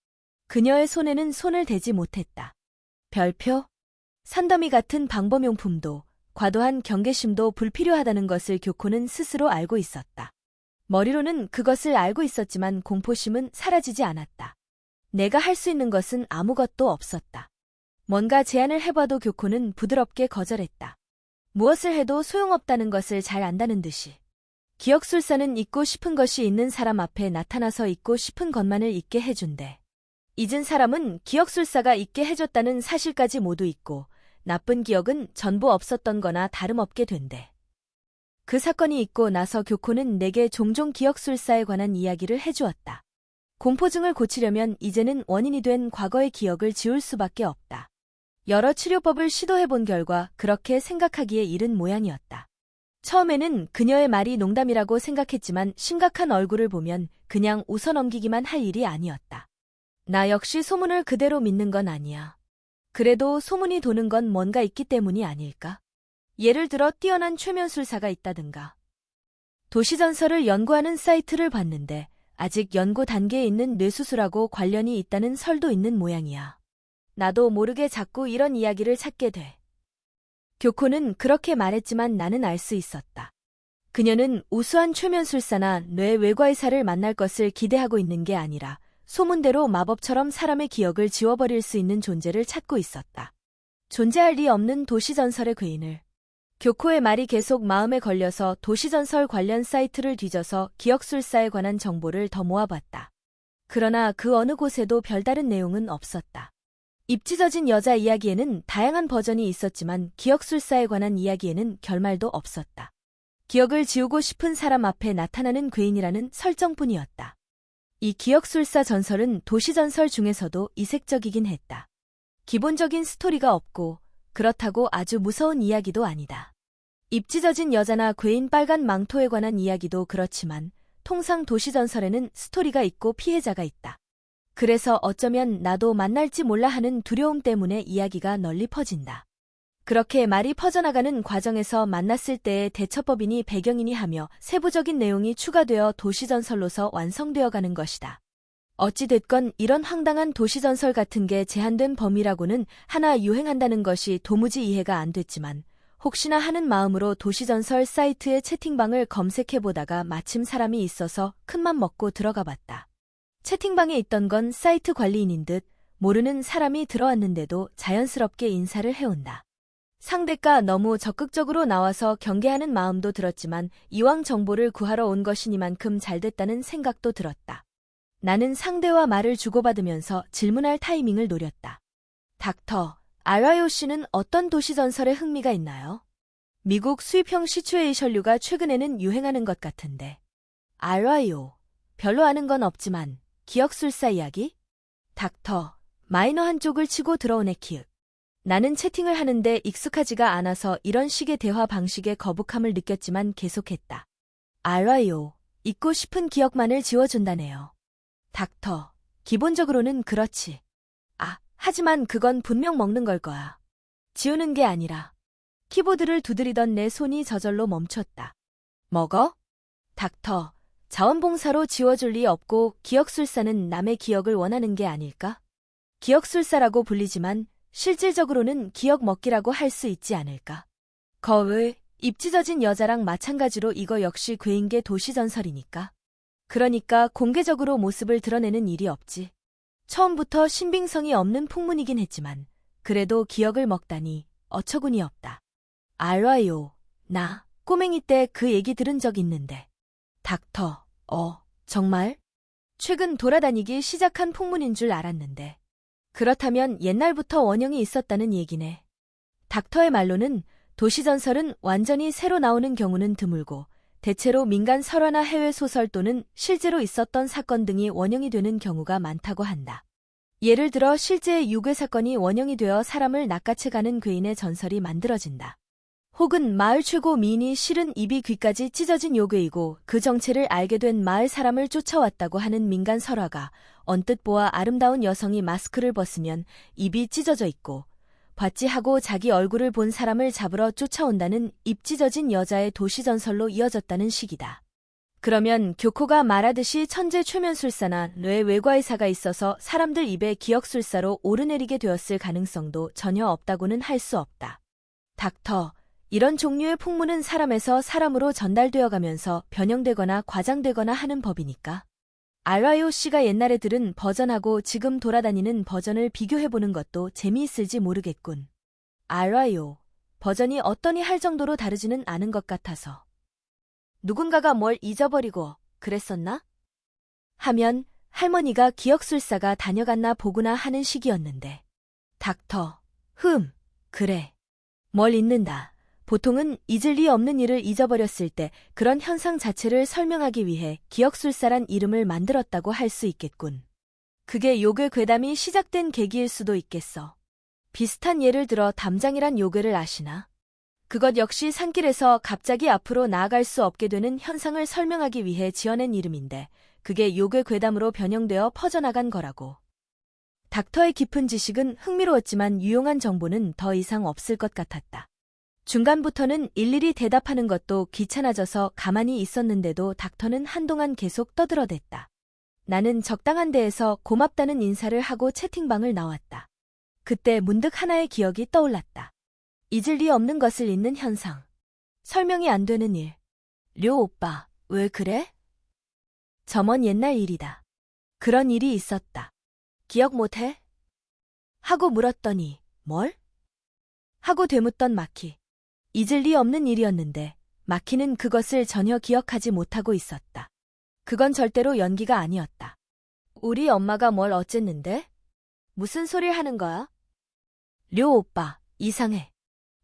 [SPEAKER 1] 그녀의 손에는 손을 대지 못했다. 별표? 산더미 같은 방범용품도 과도한 경계심도 불필요하다는 것을 교코는 스스로 알고 있었다. 머리로는 그것을 알고 있었지만 공포심은 사라지지 않았다. 내가 할 수 있는 것은 아무것도 없었다. 뭔가 제안을 해봐도 교코는 부드럽게 거절했다. 무엇을 해도 소용없다는 것을 잘 안다는 듯이. 기억술사는 잊고 싶은 것이 있는 사람 앞에 나타나서 잊고 싶은 것만을 잊게 해준대. 잊은 사람은 기억술사가 잊게 해줬다는 사실까지 모두 잊고 나쁜 기억은 전부 없었던 거나 다름없게 된대. 그 사건이 있고 나서 교코는 내게 종종 기억술사에 관한 이야기를 해주었다. 공포증을 고치려면 이제는 원인이 된 과거의 기억을 지울 수밖에 없다. 여러 치료법을 시도해본 결과 그렇게 생각하기에 이른 모양이었다. 처음에는 그녀의 말이 농담이라고 생각했지만 심각한 얼굴을 보면 그냥 웃어넘기기만 할 일이 아니었다. 나 역시 소문을 그대로 믿는 건 아니야. 그래도 소문이 도는 건 뭔가 있기 때문이 아닐까? 예를 들어 뛰어난 최면술사가 있다든가. 도시전설을 연구하는 사이트를 봤는데 아직 연구 단계에 있는 뇌수술하고 관련이 있다는 설도 있는 모양이야. 나도 모르게 자꾸 이런 이야기를 찾게 돼. 교코는 그렇게 말했지만 나는 알 수 있었다. 그녀는 우수한 최면술사나 뇌 외과의사를 만날 것을 기대하고 있는 게 아니라 소문대로 마법처럼 사람의 기억을 지워버릴 수 있는 존재를 찾고 있었다. 존재할 리 없는 도시전설의 괴인을. 교코의 말이 계속 마음에 걸려서 도시전설 관련 사이트를 뒤져서 기억술사에 관한 정보를 더 모아봤다. 그러나 그 어느 곳에도 별다른 내용은 없었다. 입 찢어진 여자 이야기에는 다양한 버전이 있었지만 기억술사에 관한 이야기에는 결말도 없었다. 기억을 지우고 싶은 사람 앞에 나타나는 괴인이라는 설정뿐이었다. 이 기억술사 전설은 도시전설 중에서도 이색적이긴 했다. 기본적인 스토리가 없고 그렇다고 아주 무서운 이야기도 아니다. 입 찢어진 여자나 괴인 빨간 망토에 관한 이야기도 그렇지만 통상 도시전설에는 스토리가 있고 피해자가 있다. 그래서 어쩌면 나도 만날지 몰라 하는 두려움 때문에 이야기가 널리 퍼진다. 그렇게 말이 퍼져나가는 과정에서 만났을 때의 대처법이니 배경이니 하며 세부적인 내용이 추가되어 도시전설로서 완성되어 가는 것이다. 어찌됐건 이런 황당한 도시전설 같은 게 제한된 범위라고는 하나 유행한다는 것이 도무지 이해가 안 됐지만 혹시나 하는 마음으로 도시전설 사이트의 채팅방을 검색해보다가 마침 사람이 있어서 큰맘 먹고 들어가 봤다. 채팅방에 있던 건 사이트 관리인인 듯 모르는 사람이 들어왔는데도 자연스럽게 인사를 해온다. 상대가 너무 적극적으로 나와서 경계하는 마음도 들었지만 이왕 정보를 구하러 온 것이니만큼 잘됐다는 생각도 들었다. 나는 상대와 말을 주고받으면서 질문할 타이밍을 노렸다. 닥터, 알와요 씨는 어떤 도시전설에 흥미가 있나요? 미국 수입형 시츄에이션류가 최근에는 유행하는 것 같은데. 알와요, 별로 아는 건 없지만 기억술사 이야기? 닥터, 마이너 한쪽을 치고 들어오네 키읔. 나는 채팅을 하는데 익숙하지가 않아서 이런 식의 대화 방식에 거북함을 느꼈지만 계속했다. 알와요, 잊고 싶은 기억만을 지워준다네요. 닥터, 기본적으로는 그렇지. 하지만 그건 분명 먹는 걸 거야. 지우는 게 아니라. 키보드를 두드리던 내 손이 저절로 멈췄다. 먹어? 닥터, 자원봉사로 지워줄 리 없고 기억술사는 남의 기억을 원하는 게 아닐까? 기억술사라고 불리지만 실질적으로는 기억 먹기라고 할 수 있지 않을까? 거울, 입 찢어진 여자랑 마찬가지로 이거 역시 괴인계 도시전설이니까. 그러니까 공개적으로 모습을 드러내는 일이 없지. 처음부터 신빙성이 없는 풍문이긴 했지만 그래도 기억을 먹다니 어처구니 없다. 알와요, 나 꼬맹이 때 그 얘기 들은 적 있는데. 닥터, 정말? 최근 돌아다니기 시작한 풍문인 줄 알았는데. 그렇다면 옛날부터 원형이 있었다는 얘기네. 닥터의 말로는 도시전설은 완전히 새로 나오는 경우는 드물고 대체로 민간 설화나 해외 소설 또는 실제로 있었던 사건 등이 원형이 되는 경우가 많다고 한다. 예를 들어 실제의 유괴 사건이 원형이 되어 사람을 낚아채가는 괴인의 전설이 만들어진다. 혹은 마을 최고 미인이 실은 입이 귀까지 찢어진 요괴이고 그 정체를 알게 된 마을 사람을 쫓아왔다고 하는 민간 설화가 언뜻 보아 아름다운 여성이 마스크를 벗으면 입이 찢어져 있고 봤지 하고 자기 얼굴을 본 사람을 잡으러 쫓아온다는 입 찢어진 여자의 도시전설로 이어졌다는 식이다. 그러면 교코가 말하듯이 천재 최면술사나 뇌 외과의사가 있어서 사람들 입에 기억술사로 오르내리게 되었을 가능성도 전혀 없다고는 할 수 없다. 닥터, 이런 종류의 풍문은 사람에서 사람으로 전달되어 가면서 변형되거나 과장되거나 하는 법이니까. 알와요 씨가 옛날에 들은 버전하고 지금 돌아다니는 버전을 비교해보는 것도 재미있을지 모르겠군. 알와요, 버전이 어떠니 할 정도로 다르지는 않은 것 같아서. 누군가가 뭘 잊어버리고 그랬었나? 하면 할머니가 기억술사가 다녀갔나 보구나 하는 식이었는데. 닥터, 그래. 뭘 잊는다. 보통은 잊을 리 없는 일을 잊어버렸을 때 그런 현상 자체를 설명하기 위해 기억술사란 이름을 만들었다고 할 수 있겠군. 그게 요괴 괴담이 시작된 계기일 수도 있겠어. 비슷한 예를 들어 담장이란 요괴를 아시나? 그것 역시 산길에서 갑자기 앞으로 나아갈 수 없게 되는 현상을 설명하기 위해 지어낸 이름인데 그게 요괴 괴담으로 변형되어 퍼져나간 거라고. 닥터의 깊은 지식은 흥미로웠지만 유용한 정보는 더 이상 없을 것 같았다. 중간부터는 일일이 대답하는 것도 귀찮아져서 가만히 있었는데도 닥터는 한동안 계속 떠들어댔다. 나는 적당한 데에서 고맙다는 인사를 하고 채팅방을 나왔다. 그때 문득 하나의 기억이 떠올랐다. 잊을 리 없는 것을 잊는 현상. 설명이 안 되는 일. 료 오빠, 왜 그래? 저먼 옛날 일이다. 그런 일이 있었다. 기억 못해? 하고 물었더니 뭘? 하고 되묻던 마키. 잊을 리 없는 일이었는데 마키는 그것을 전혀 기억하지 못하고 있었다. 그건 절대로 연기가 아니었다. 우리 엄마가 뭘 어쨌는데? 무슨 소리를 하는 거야? 료 오빠, 이상해.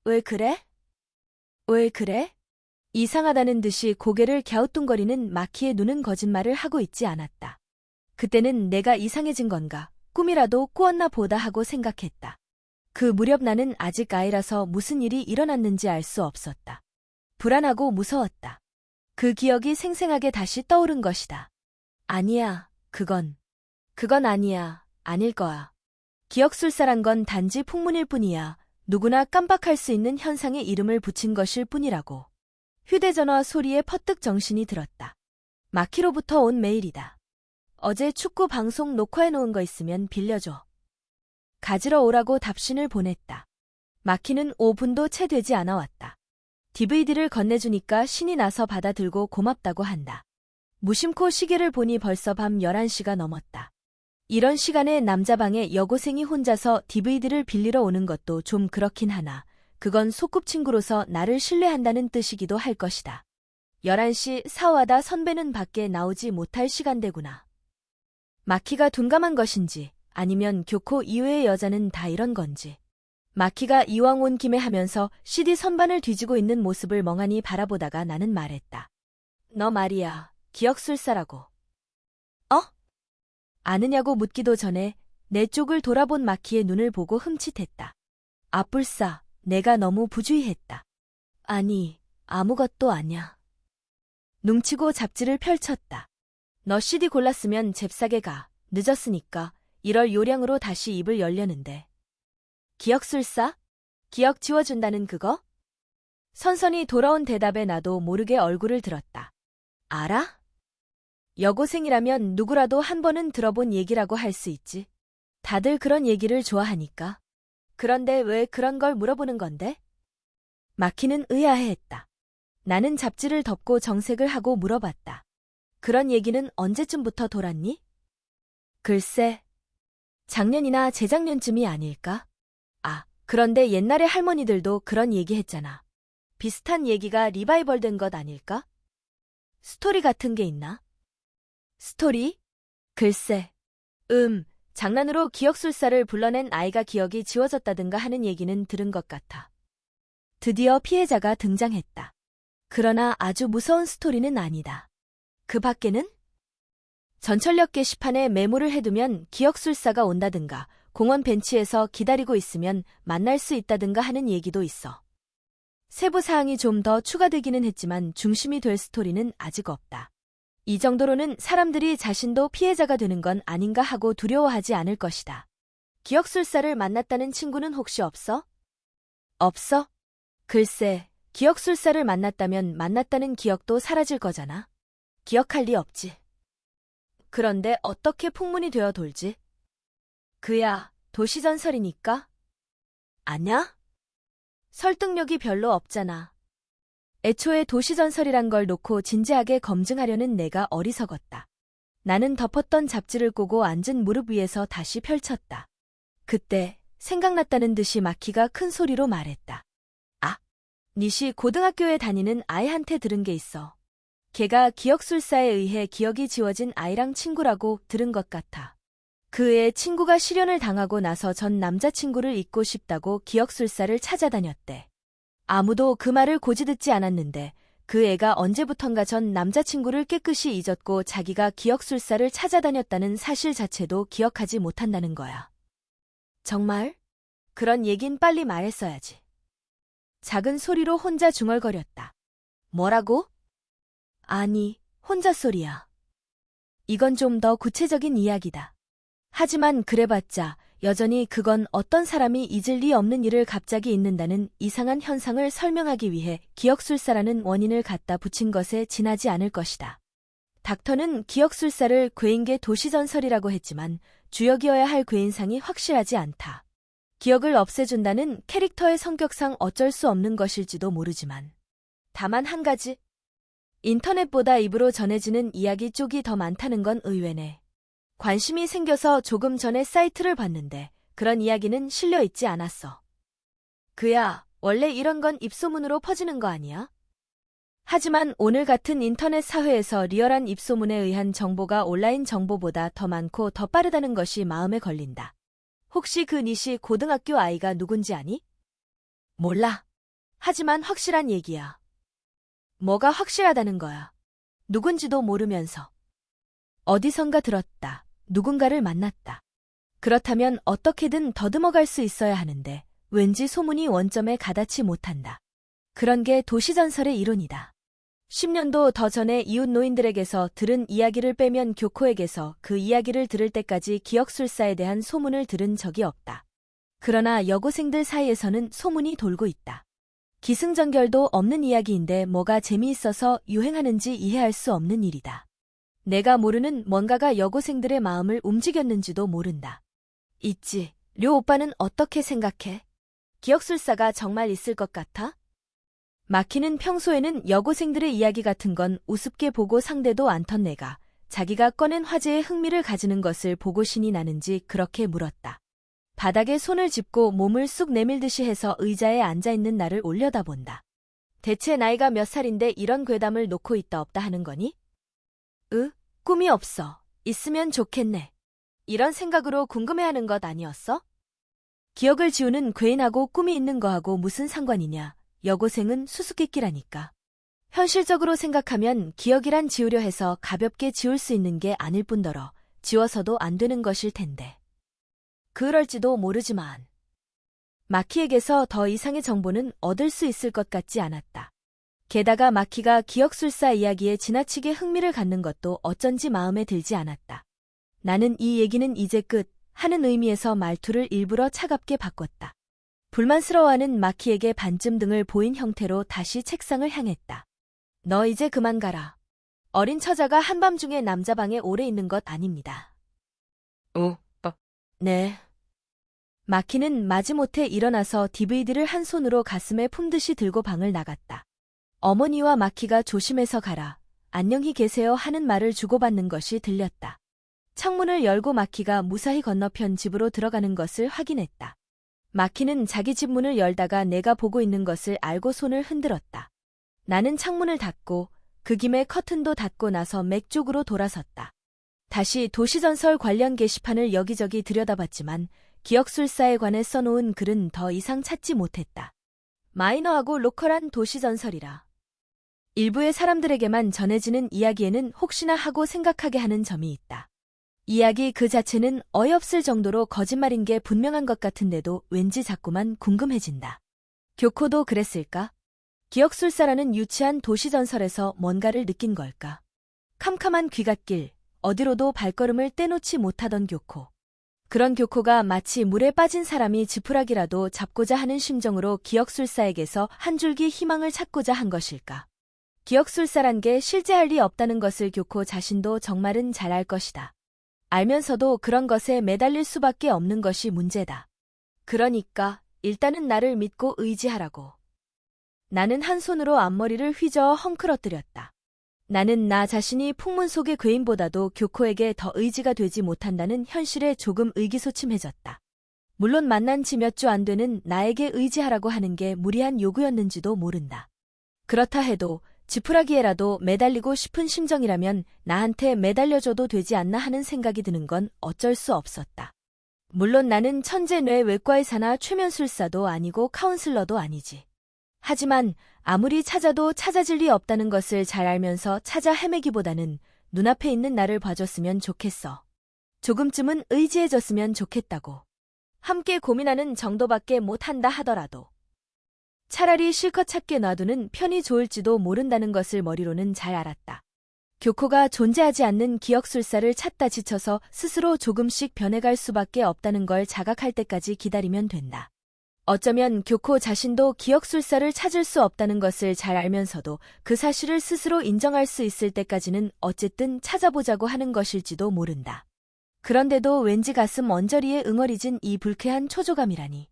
[SPEAKER 1] 왜 그래? 왜 그래? 이상하다는 듯이 고개를 갸우뚱거리는 마키의 눈은 거짓말을 하고 있지 않았다. 그때는 내가 이상해진 건가, 꿈이라도 꾸었나 보다 하고 생각했다. 그 무렵 나는 아직 아이라서 무슨 일이 일어났는지 알 수 없었다. 불안하고 무서웠다. 그 기억이 생생하게 다시 떠오른 것이다. 아니야, 그건 아니야, 아닐 거야. 기억술사란 건 단지 풍문일 뿐이야. 누구나 깜빡할 수 있는 현상에 이름을 붙인 것일 뿐이라고. 휴대전화 소리에 퍼뜩 정신이 들었다. 마키로부터 온 메일이다. 어제 축구 방송 녹화해놓은 거 있으면 빌려줘. 가지러 오라고 답신을 보냈다. 마키는 5분도 채 되지 않아 왔다. DVD를 건네주니까 신이 나서 받아들고 고맙다고 한다. 무심코 시계를 보니 벌써 밤 11시가 넘었다. 이런 시간에 남자방에 여고생이 혼자서 DVD를 빌리러 오는 것도 좀 그렇긴 하나 그건 소꿉친구로서 나를 신뢰한다는 뜻이기도 할 것이다. 11시 사오하다 선배는 밖에 나오지 못할 시간대구나. 마키가 둔감한 것인지 아니면 교코 이외의 여자는 다 이런 건지. 마키가 이왕 온 김에 하면서 CD 선반을 뒤지고 있는 모습을 멍하니 바라보다가 나는 말했다. 너 말이야, 기억술사라고. 어? 아느냐고 묻기도 전에 내 쪽을 돌아본 마키의 눈을 보고 흠칫했다. 아뿔싸, 내가 너무 부주의했다. 아니, 아무것도 아냐. 뭉치고 잡지를 펼쳤다. 너 CD 골랐으면 잽싸게 가. 늦었으니까 1월 요량으로 다시 입을 열려는데. 기억술사? 기억 지워준다는 그거? 선선히 돌아온 대답에 나도 모르게 얼굴을 들었다. 알아? 여고생이라면 누구라도 한 번은 들어본 얘기라고 할 수 있지. 다들 그런 얘기를 좋아하니까. 그런데 왜 그런 걸 물어보는 건데? 마키는 의아해했다. 나는 잡지를 덮고 정색을 하고 물어봤다. 그런 얘기는 언제쯤부터 돌았니? 글쎄, 작년이나 재작년쯤이 아닐까? 아, 그런데 옛날에 할머니들도 그런 얘기 했잖아. 비슷한 얘기가 리바이벌 된 것 아닐까? 스토리 같은 게 있나? 스토리? 글쎄, 장난으로 기억술사를 불러낸 아이가 기억이 지워졌다든가 하는 얘기는 들은 것 같아. 드디어 피해자가 등장했다. 그러나 아주 무서운 스토리는 아니다. 그 밖에는? 전철역 게시판에 메모를 해두면 기억술사가 온다든가 공원 벤치에서 기다리고 있으면 만날 수 있다든가 하는 얘기도 있어. 세부 사항이 좀 더 추가되기는 했지만 중심이 될 스토리는 아직 없다. 이 정도로는 사람들이 자신도 피해자가 되는 건 아닌가 하고 두려워하지 않을 것이다. 기억술사를 만났다는 친구는 혹시 없어? 없어? 글쎄, 기억술사를 만났다면 만났다는 기억도 사라질 거잖아. 기억할 리 없지. 그런데 어떻게 풍문이 되어 돌지? 그야 도시전설이니까? 아냐? 설득력이 별로 없잖아. 애초에 도시전설이란 걸 놓고 진지하게 검증하려는 내가 어리석었다. 나는 덮었던 잡지를 꼬고 앉은 무릎 위에서 다시 펼쳤다. 그때 생각났다는 듯이 마키가 큰 소리로 말했다. 아, 니시 고등학교에 다니는 아이한테 들은 게 있어. 걔가 기억술사에 의해 기억이 지워진 아이랑 친구라고 들은 것 같아. 그 애 친구가 실연을 당하고 나서 전 남자친구를 잊고 싶다고 기억술사를 찾아다녔대. 아무도 그 말을 고지 듣지 않았는데 그 애가 언제부턴가 전 남자친구를 깨끗이 잊었고 자기가 기억술사를 찾아다녔다는 사실 자체도 기억하지 못한다는 거야. 정말? 그런 얘긴 빨리 말했어야지. 작은 소리로 혼자 중얼거렸다. 뭐라고? 아니, 혼자 소리야. 이건 좀 더 구체적인 이야기다. 하지만 그래봤자 여전히 그건 어떤 사람이 잊을 리 없는 일을 갑자기 잊는다는 이상한 현상을 설명하기 위해 기억술사라는 원인을 갖다 붙인 것에 지나지 않을 것이다. 닥터는 기억술사를 괴인계 도시전설이라고 했지만 주역이어야 할 괴인상이 확실하지 않다. 기억을 없애준다는 캐릭터의 성격상 어쩔 수 없는 것일지도 모르지만. 다만 한 가지. 인터넷보다 입으로 전해지는 이야기 쪽이 더 많다는 건 의외네. 관심이 생겨서 조금 전에 사이트를 봤는데 그런 이야기는 실려 있지 않았어. 그야, 원래 이런 건 입소문으로 퍼지는 거 아니야? 하지만 오늘 같은 인터넷 사회에서 리얼한 입소문에 의한 정보가 온라인 정보보다 더 많고 더 빠르다는 것이 마음에 걸린다. 혹시 그 니시 고등학교 아이가 누군지 아니? 몰라. 하지만 확실한 얘기야. 뭐가 확실하다는 거야? 누군지도 모르면서. 어디선가 들었다. 누군가를 만났다. 그렇다면 어떻게든 더듬어갈 수 있어야 하는데 왠지 소문이 원점에 가닿지 못한다. 그런 게 도시전설의 이론이다. 10년도 더 전에 이웃 노인들에게서 들은 이야기를 빼면 교코에게서 그 이야기를 들을 때까지 기억술사에 대한 소문을 들은 적이 없다. 그러나 여고생들 사이에서는 소문이 돌고 있다. 기승전결도 없는 이야기인데 뭐가 재미있어서 유행하는지 이해할 수 없는 일이다. 내가 모르는 뭔가가 여고생들의 마음을 움직였는지도 모른다. 있지. 료 오빠는 어떻게 생각해? 기억술사가 정말 있을 것 같아? 마키는 평소에는 여고생들의 이야기 같은 건 우습게 보고 상대도 않던 내가 자기가 꺼낸 화제에 흥미를 가지는 것을 보고 신이 나는지 그렇게 물었다. 바닥에 손을 짚고 몸을 쑥 내밀듯이 해서 의자에 앉아있는 나를 올려다본다. 대체 나이가 몇 살인데 이런 괴담을 놓고 있다 없다 하는 거니? 꿈이 없어. 있으면 좋겠네. 이런 생각으로 궁금해하는 것 아니었어? 기억을 지우는 괴인하고 꿈이 있는 거하고 무슨 상관이냐. 여고생은 수수께끼라니까. 현실적으로 생각하면 기억이란 지우려 해서 가볍게 지울 수 있는 게 아닐 뿐더러 지워서도 안 되는 것일 텐데. 그럴지도 모르지만 마키에게서 더 이상의 정보는 얻을 수 있을 것 같지 않았다. 게다가 마키가 기억술사 이야기에 지나치게 흥미를 갖는 것도 어쩐지 마음에 들지 않았다. 나는 이 얘기는 이제 끝 하는 의미에서 말투를 일부러 차갑게 바꿨다. 불만스러워하는 마키에게 반쯤 등을 보인 형태로 다시 책상을 향했다. 너 이제 그만 가라. 어린 처자가 한밤중에 남자 방에 오래 있는 것 아닙니다. 네. 마키는 마지못해 일어나서 DVD를 한 손으로 가슴에 품듯이 들고 방을 나갔다. 어머니와 마키가 조심해서 가라. 안녕히 계세요 하는 말을 주고받는 것이 들렸다. 창문을 열고 마키가 무사히 건너편 집으로 들어가는 것을 확인했다. 마키는 자기 집 문을 열다가 내가 보고 있는 것을 알고 손을 흔들었다. 나는 창문을 닫고 그 김에 커튼도 닫고 나서 맥 쪽으로 돌아섰다. 다시 도시전설 관련 게시판을 여기저기 들여다봤지만 기억술사에 관해 써놓은 글은 더 이상 찾지 못했다. 마이너하고 로컬한 도시전설이라. 일부의 사람들에게만 전해지는 이야기에는 혹시나 하고 생각하게 하는 점이 있다. 이야기 그 자체는 어이없을 정도로 거짓말인 게 분명한 것 같은데도 왠지 자꾸만 궁금해진다. 교코도 그랬을까? 기억술사라는 유치한 도시전설에서 뭔가를 느낀 걸까? 캄캄한 귀갓길, 어디로도 발걸음을 떼놓지 못하던 교코. 그런 교코가 마치 물에 빠진 사람이 지푸라기라도 잡고자 하는 심정으로 기억술사에게서 한 줄기 희망을 찾고자 한 것일까? 기억술사란 게 실제 할 리 없다는 것을 교코 자신도 정말은 잘 알 것이다. 알면서도 그런 것에 매달릴 수밖에 없는 것이 문제다. 그러니까 일단은 나를 믿고 의지하라고. 나는 한 손으로 앞머리를 휘저어 헝클어뜨렸다. 나는 나 자신이 풍문 속의 괴인보다도 교코에게 더 의지가 되지 못한다는 현실에 조금 의기소침해졌다. 물론 만난 지 몇 주 안 되는 나에게 의지하라고 하는 게 무리한 요구였는지도 모른다. 그렇다 해도 지푸라기에라도 매달리고 싶은 심정이라면 나한테 매달려줘도 되지 않나 하는 생각이 드는 건 어쩔 수 없었다. 물론 나는 천재 뇌 외과의사나 최면술사도 아니고 카운슬러도 아니지. 하지만 아무리 찾아도 찾아질 리 없다는 것을 잘 알면서 찾아 헤매기보다는 눈앞에 있는 나를 봐줬으면 좋겠어. 조금쯤은 의지해줬으면 좋겠다고. 함께 고민하는 정도밖에 못한다 하더라도. 차라리 실컷 찾게 놔두는 편이 좋을지도 모른다는 것을 머리로는 잘 알았다. 교코가 존재하지 않는 기억술사를 찾다 지쳐서 스스로 조금씩 변해갈 수밖에 없다는 걸 자각할 때까지 기다리면 된다. 어쩌면 교코 자신도 기억술사를 찾을 수 없다는 것을 잘 알면서도 그 사실을 스스로 인정할 수 있을 때까지는 어쨌든 찾아보자고 하는 것일지도 모른다. 그런데도 왠지 가슴 언저리에 응어리진 이 불쾌한 초조감이라니.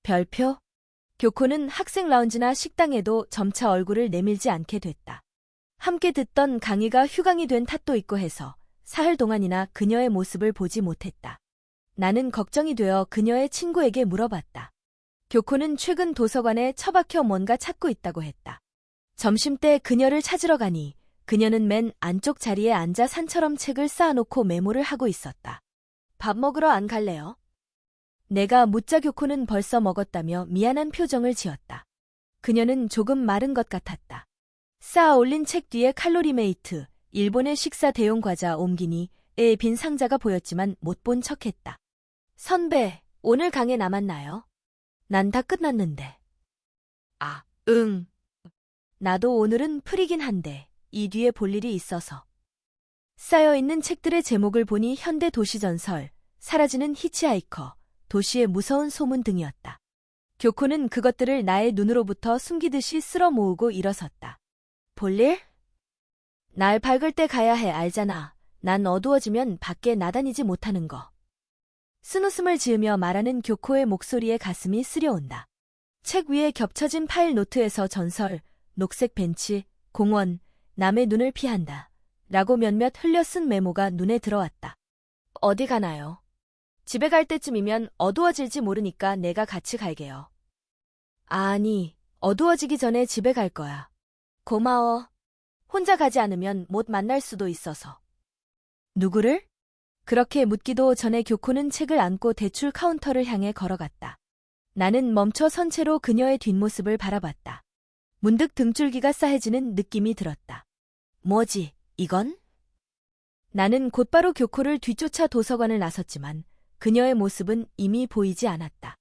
[SPEAKER 1] 별표? 교코는 학생 라운지나 식당에도 점차 얼굴을 내밀지 않게 됐다. 함께 듣던 강희가 휴강이 된 탓도 있고 해서 사흘 동안이나 그녀의 모습을 보지 못했다. 나는 걱정이 되어 그녀의 친구에게 물어봤다. 교코는 최근 도서관에 처박혀 뭔가 찾고 있다고 했다. 점심때 그녀를 찾으러 가니 그녀는 맨 안쪽 자리에 앉아 산처럼 책을 쌓아놓고 메모를 하고 있었다. 밥 먹으러 안 갈래요? 내가 묻자 교코는 벌써 먹었다며 미안한 표정을 지었다. 그녀는 조금 마른 것 같았다. 쌓아 올린 책 뒤에 칼로리메이트, 일본의 식사 대용 과자 옴기니의 빈 상자가 보였지만 못 본 척했다. 선배, 오늘 강의 남았나요? 난 다 끝났는데. 응. 나도 오늘은 프리긴 한데 이 뒤에 볼 일이 있어서. 쌓여있는 책들의 제목을 보니 현대 도시전설, 사라지는 히치하이커, 도시의 무서운 소문 등이었다. 교코는 그것들을 나의 눈으로부터 숨기듯이 쓸어 모으고 일어섰다. 볼일? 날 밝을 때 가야 해 알잖아. 난 어두워지면 밖에 나다니지 못하는 거. 쓴웃음을 지으며 말하는 교코의 목소리에 가슴이 쓰려온다. 책 위에 겹쳐진 파일 노트에서 전설, 녹색 벤치, 공원, 남의 눈을 피한다. 라고 몇몇 흘려 쓴 메모가 눈에 들어왔다. 어디 가나요? 집에 갈 때쯤이면 어두워질지 모르니까 내가 같이 갈게요. 아니, 어두워지기 전에 집에 갈 거야. 고마워. 혼자 가지 않으면 못 만날 수도 있어서. 누구를? 그렇게 묻기도 전에 교코는 책을 안고 대출 카운터를 향해 걸어갔다. 나는 멈춰 선 채로 그녀의 뒷모습을 바라봤다. 문득 등줄기가 싸해지는 느낌이 들었다. 뭐지, 이건? 나는 곧바로 교코를 뒤쫓아 도서관을 나섰지만 그녀의 모습은 이미 보이지 않았다.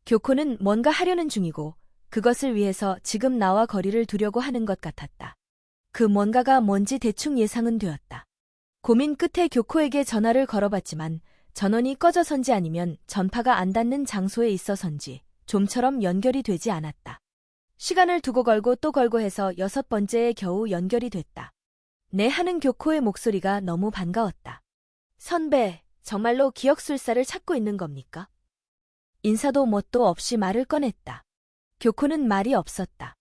[SPEAKER 1] 교코는 뭔가 하려는 중이고 그것을 위해서 지금 나와 거리를 두려고 하는 것 같았다. 그 뭔가가 뭔지 대충 예상은 되었다. 고민 끝에 교코에게 전화를 걸어봤지만 전원이 꺼져선지 아니면 전파가 안 닿는 장소에 있어선지 좀처럼 연결이 되지 않았다. 시간을 두고 걸고 또 걸고 해서 6번째에 겨우 연결이 됐다. 내 하는 교코의 목소리가 너무 반가웠다. 선배, 정말로 기억술사를 찾고 있는 겁니까? 인사도 뭣도 없이 말을 꺼냈다. 교코는 말이 없었다.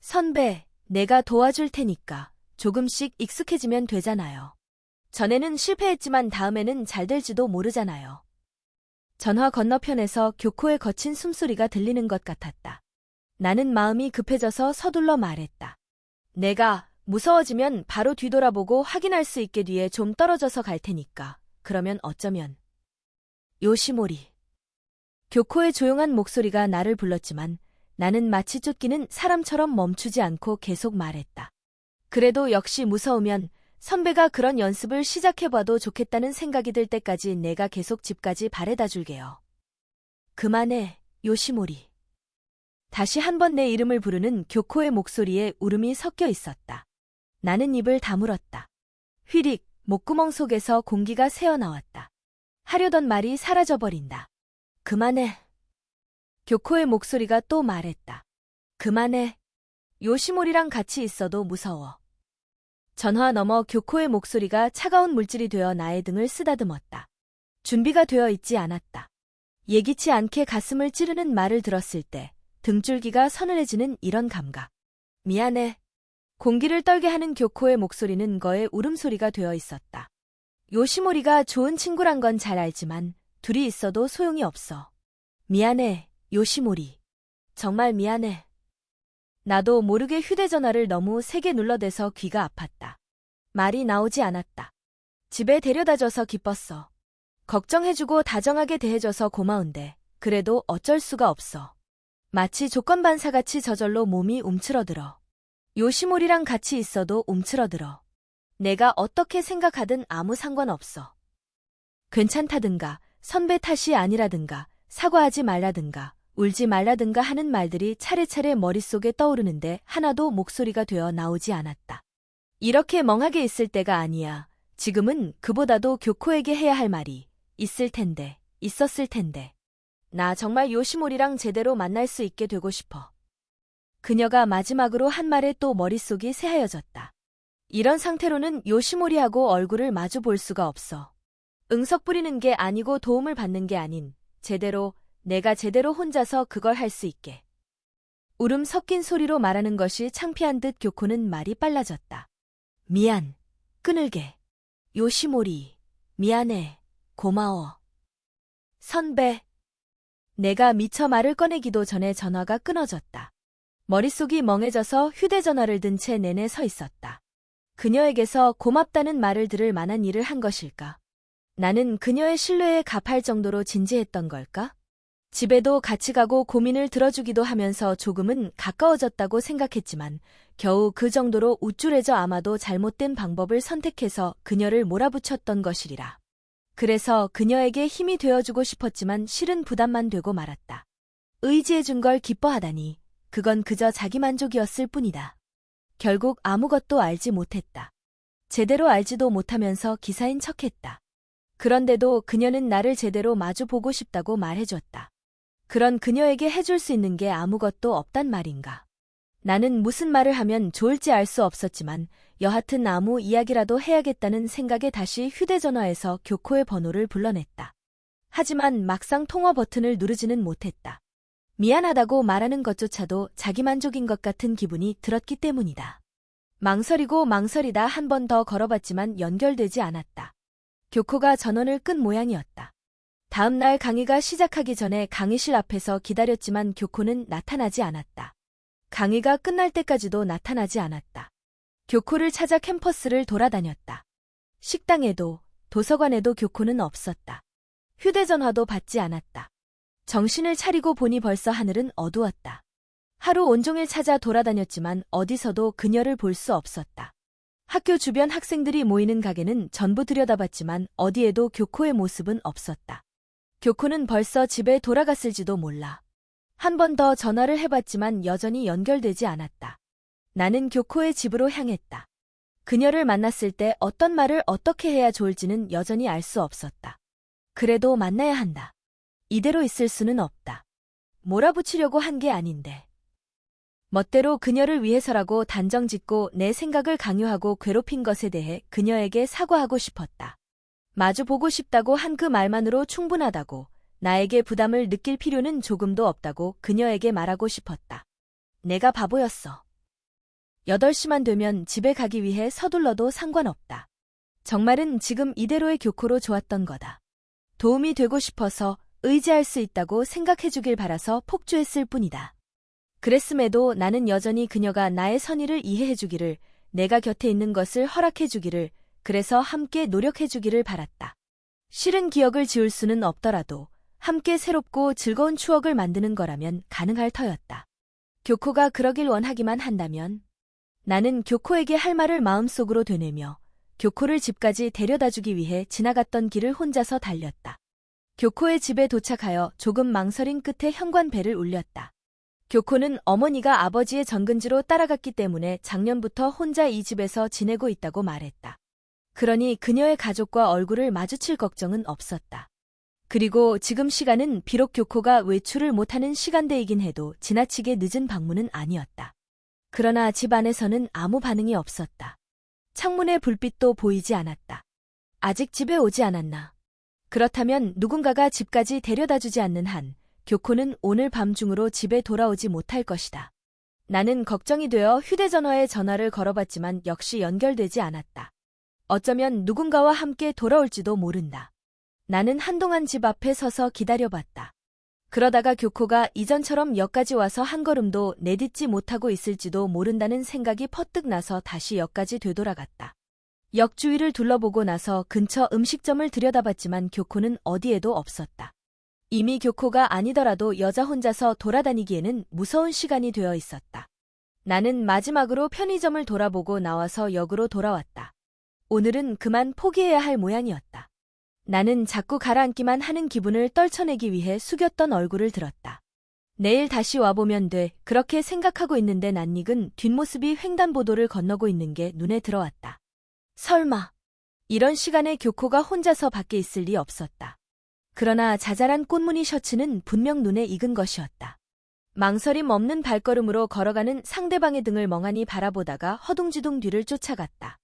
[SPEAKER 1] 선배, 내가 도와줄 테니까 조금씩 익숙해지면 되잖아요. 전에는 실패했지만 다음에는 잘 될지도 모르잖아요. 전화 건너편에서 교코의 거친 숨소리가 들리는 것 같았다. 나는 마음이 급해져서 서둘러 말했다. 내가 무서워지면 바로 뒤돌아보고 확인할 수 있게 뒤에 좀 떨어져서 갈 테니까. 그러면 어쩌면. 요시모리. 교코의 조용한 목소리가 나를 불렀지만 나는 마치 쫓기는 사람처럼 멈추지 않고 계속 말했다. 그래도 역시 무서우면 선배가 그런 연습을 시작해봐도 좋겠다는 생각이 들 때까지 내가 계속 집까지 바래다 줄게요. 그만해, 요시모리. 다시 한 번 내 이름을 부르는 교코의 목소리에 울음이 섞여 있었다. 나는 입을 다물었다. 휘릭, 목구멍 속에서 공기가 새어나왔다. 하려던 말이 사라져버린다. 그만해. 교코의 목소리가 또 말했다. 그만해. 요시모리랑 같이 있어도 무서워. 전화 너머 교코의 목소리가 차가운 물질이 되어 나의 등을 쓰다듬었다. 준비가 되어 있지 않았다. 예기치 않게 가슴을 찌르는 말을 들었을 때 등줄기가 서늘해지는 이런 감각. 미안해. 공기를 떨게 하는 교코의 목소리는 거의 울음소리가 되어 있었다. 요시모리가 좋은 친구란 건 잘 알지만 둘이 있어도 소용이 없어. 미안해, 요시모리. 정말 미안해. 나도 모르게 휴대전화를 너무 세게 눌러대서 귀가 아팠다. 말이 나오지 않았다. 집에 데려다줘서 기뻤어. 걱정해주고 다정하게 대해줘서 고마운데 그래도 어쩔 수가 없어. 마치 조건반사같이 저절로 몸이 움츠러들어. 요시모리랑 같이 있어도 움츠러들어. 내가 어떻게 생각하든 아무 상관없어. 괜찮다든가, 선배 탓이 아니라든가, 사과하지 말라든가, 울지 말라든가 하는 말들이 차례차례 머릿속에 떠오르는데 하나도 목소리가 되어 나오지 않았다. 이렇게 멍하게 있을 때가 아니야. 지금은 그보다도 교코에게 해야 할 말이 있을 텐데, 있었을 텐데. 나 정말 요시모리랑 제대로 만날 수 있게 되고 싶어. 그녀가 마지막으로 한 말에 또 머릿속이 새하여졌다. 이런 상태로는 요시모리하고 얼굴을 마주 볼 수가 없어. 응석 부리는 게 아니고 도움을 받는 게 아닌 내가 제대로 혼자서 그걸 할 수 있게. 울음 섞인 소리로 말하는 것이 창피한 듯 교코는 말이 빨라졌다. 미안, 끊을게. 요시모리, 미안해, 고마워. 선배. 내가 미처 말을 꺼내기도 전에 전화가 끊어졌다. 머릿속이 멍해져서 휴대전화를 든 채 내내 서 있었다. 그녀에게서 고맙다는 말을 들을 만한 일을 한 것일까? 나는 그녀의 신뢰에 값할 정도로 진지했던 걸까? 집에도 같이 가고 고민을 들어주기도 하면서 조금은 가까워졌다고 생각했지만 겨우 그 정도로 우쭐해져 아마도 잘못된 방법을 선택해서 그녀를 몰아붙였던 것이리라. 그래서 그녀에게 힘이 되어주고 싶었지만 실은 부담만 되고 말았다. 의지해준 걸 기뻐하다니 그건 그저 자기만족이었을 뿐이다. 결국 아무것도 알지 못했다. 제대로 알지도 못하면서 기사인 척했다. 그런데도 그녀는 나를 제대로 마주 보고 싶다고 말해줬다. 그런 그녀에게 해줄 수 있는 게 아무것도 없단 말인가. 나는 무슨 말을 하면 좋을지 알 수 없었지만 여하튼 아무 이야기라도 해야겠다는 생각에 다시 휴대전화에서 교코의 번호를 불러냈다. 하지만 막상 통화 버튼을 누르지는 못했다. 미안하다고 말하는 것조차도 자기만족인 것 같은 기분이 들었기 때문이다. 망설이고 망설이다 한 번 더 걸어봤지만 연결되지 않았다. 교코가 전원을 끈 모양이었다. 다음 날 강의가 시작하기 전에 강의실 앞에서 기다렸지만 교코는 나타나지 않았다. 강의가 끝날 때까지도 나타나지 않았다. 교코를 찾아 캠퍼스를 돌아다녔다. 식당에도 도서관에도 교코는 없었다. 휴대전화도 받지 않았다. 정신을 차리고 보니 벌써 하늘은 어두웠다. 하루 온종일 찾아 돌아다녔지만 어디서도 그녀를 볼 수 없었다. 학교 주변 학생들이 모이는 가게는 전부 들여다봤지만 어디에도 교코의 모습은 없었다. 교코는 벌써 집에 돌아갔을지도 몰라. 한 번 더 전화를 해봤지만 여전히 연결되지 않았다. 나는 교코의 집으로 향했다. 그녀를 만났을 때 어떤 말을 어떻게 해야 좋을지는 여전히 알 수 없었다. 그래도 만나야 한다. 이대로 있을 수는 없다. 몰아붙이려고 한 게 아닌데. 멋대로 그녀를 위해서라고 단정짓고 내 생각을 강요하고 괴롭힌 것에 대해 그녀에게 사과하고 싶었다. 마주 보고 싶다고 한 그 말만으로 충분하다고, 나에게 부담을 느낄 필요는 조금도 없다고 그녀에게 말하고 싶었다. 내가 바보였어. 8시만 되면 집에 가기 위해 서둘러도 상관없다. 정말은 지금 이대로의 교코로 좋았던 거다. 도움이 되고 싶어서 의지할 수 있다고 생각해주길 바라서 폭주했을 뿐이다. 그랬음에도 나는 여전히 그녀가 나의 선의를 이해해주기를, 내가 곁에 있는 것을 허락해주기를, 그래서 함께 노력해주기를 바랐다. 싫은 기억을 지울 수는 없더라도 함께 새롭고 즐거운 추억을 만드는 거라면 가능할 터였다. 교코가 그러길 원하기만 한다면. 나는 교코에게 할 말을 마음속으로 되뇌며 교코를 집까지 데려다주기 위해 지나갔던 길을 혼자서 달렸다. 교코의 집에 도착하여 조금 망설인 끝에 현관벨을 울렸다. 교코는 어머니가 아버지의 전근지로 따라갔기 때문에 작년부터 혼자 이 집에서 지내고 있다고 말했다. 그러니 그녀의 가족과 얼굴을 마주칠 걱정은 없었다. 그리고 지금 시간은 비록 교코가 외출을 못하는 시간대이긴 해도 지나치게 늦은 방문은 아니었다. 그러나 집 안에서는 아무 반응이 없었다. 창문에 불빛도 보이지 않았다. 아직 집에 오지 않았나? 그렇다면 누군가가 집까지 데려다주지 않는 한 교코는 오늘 밤 중으로 집에 돌아오지 못할 것이다. 나는 걱정이 되어 휴대전화에 전화를 걸어봤지만 역시 연결되지 않았다. 어쩌면 누군가와 함께 돌아올지도 모른다. 나는 한동안 집 앞에 서서 기다려봤다. 그러다가 교코가 이전처럼 역까지 와서 한 걸음도 내딛지 못하고 있을지도 모른다는 생각이 퍼뜩 나서 다시 역까지 되돌아갔다. 역 주위를 둘러보고 나서 근처 음식점을 들여다봤지만 교코는 어디에도 없었다. 이미 교코가 아니더라도 여자 혼자서 돌아다니기에는 무서운 시간이 되어 있었다. 나는 마지막으로 편의점을 돌아보고 나와서 역으로 돌아왔다. 오늘은 그만 포기해야 할 모양이었다. 나는 자꾸 가라앉기만 하는 기분을 떨쳐내기 위해 숙였던 얼굴을 들었다. 내일 다시 와보면 돼. 그렇게 생각하고 있는데 낯익은 뒷모습이 횡단보도를 건너고 있는 게 눈에 들어왔다. 설마 이런 시간에 교코가 혼자서 밖에 있을 리 없었다. 그러나 자잘한 꽃무늬 셔츠는 분명 눈에 익은 것이었다. 망설임 없는 발걸음으로 걸어가는 상대방의 등을 멍하니 바라보다가 허둥지둥 뒤를 쫓아갔다.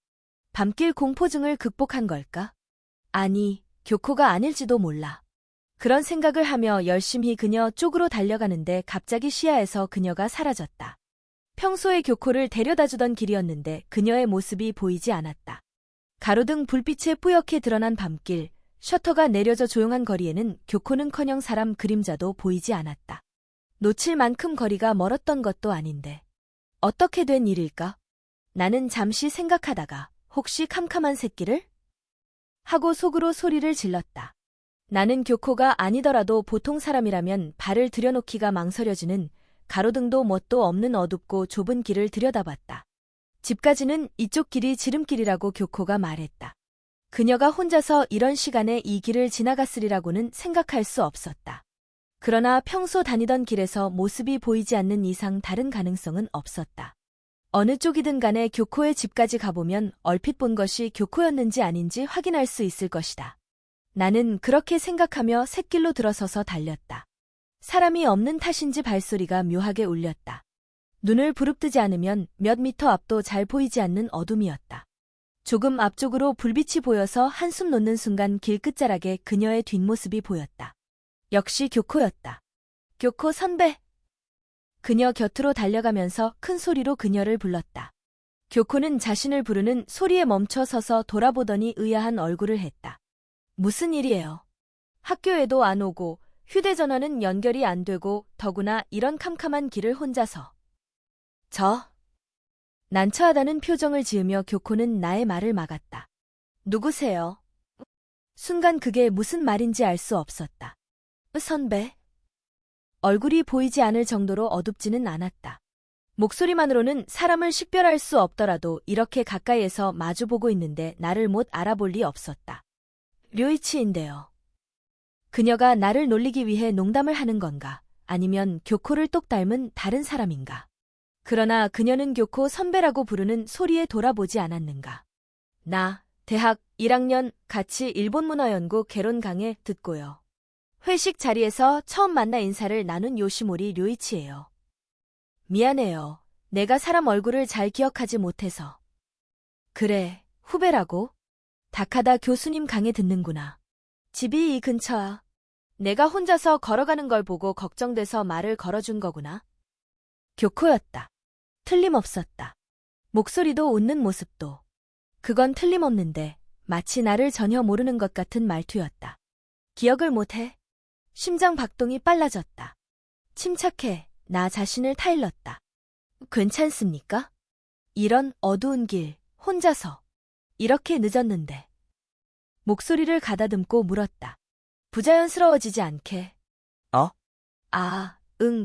[SPEAKER 1] 밤길 공포증을 극복한 걸까? 아니, 교코가 아닐지도 몰라. 그런 생각을 하며 열심히 그녀 쪽으로 달려가는데 갑자기 시야에서 그녀가 사라졌다. 평소에 교코를 데려다주던 길이었는데 그녀의 모습이 보이지 않았다. 가로등 불빛에 뿌옇게 드러난 밤길, 셔터가 내려져 조용한 거리에는 교코는커녕 사람 그림자도 보이지 않았다. 놓칠 만큼 거리가 멀었던 것도 아닌데. 어떻게 된 일일까? 나는 잠시 생각하다가 혹시 캄캄한 새끼를? 하고 속으로 소리를 질렀다. 나는 교코가 아니더라도 보통 사람이라면 발을 들여놓기가 망설여지는 가로등도 뭣도 없는 어둡고 좁은 길을 들여다봤다. 집까지는 이쪽 길이 지름길이라고 교코가 말했다. 그녀가 혼자서 이런 시간에 이 길을 지나갔으리라고는 생각할 수 없었다. 그러나 평소 다니던 길에서 모습이 보이지 않는 이상 다른 가능성은 없었다. 어느 쪽이든 간에 교코의 집까지 가보면 얼핏 본 것이 교코였는지 아닌지 확인할 수 있을 것이다. 나는 그렇게 생각하며 샛길로 들어서서 달렸다. 사람이 없는 탓인지 발소리가 묘하게 울렸다. 눈을 부릅뜨지 않으면 몇 미터 앞도 잘 보이지 않는 어둠이었다. 조금 앞쪽으로 불빛이 보여서 한숨 놓는 순간 길 끝자락에 그녀의 뒷모습이 보였다. 역시 교코였다. 교코 선배! 그녀 곁으로 달려가면서 큰 소리로 그녀를 불렀다. 교코는 자신을 부르는 소리에 멈춰 서서 돌아보더니 의아한 얼굴을 했다. 무슨 일이에요? 학교에도 안 오고 휴대전화는 연결이 안 되고 더구나 이런 캄캄한 길을 혼자서. 난처하다는 표정을 지으며 교코는 나의 말을 막았다. 누구세요? 순간 그게 무슨 말인지 알 수 없었다. 선배. 얼굴이 보이지 않을 정도로 어둡지는 않았다. 목소리만으로는 사람을 식별할 수 없더라도 이렇게 가까이에서 마주보고 있는데 나를 못 알아볼 리 없었다. 류이치인데요. 그녀가 나를 놀리기 위해 농담을 하는 건가? 아니면 교코를 똑 닮은 다른 사람인가? 그러나 그녀는 교코 선배라고 부르는 소리에 돌아보지 않았는가? 나 대학 1학년 같이 일본문화연구 개론강에 듣고요. 회식 자리에서 처음 만나 인사를 나눈 요시모리 류이치예요. 미안해요. 내가 사람 얼굴을 잘 기억하지 못해서. 그래, 후배라고? 다카다 교수님 강의 듣는구나. 집이 이 근처야. 내가 혼자서 걸어가는 걸 보고 걱정돼서 말을 걸어준 거구나. 교코였다. 틀림없었다. 목소리도 웃는 모습도. 그건 틀림없는데 마치 나를 전혀 모르는 것 같은 말투였다. 기억을 못해. 심장 박동이 빨라졌다. 침착해. 나 자신을 타일렀다. 괜찮습니까? 이런 어두운 길, 혼자서. 이렇게 늦었는데. 목소리를 가다듬고 물었다. 부자연스러워지지 않게.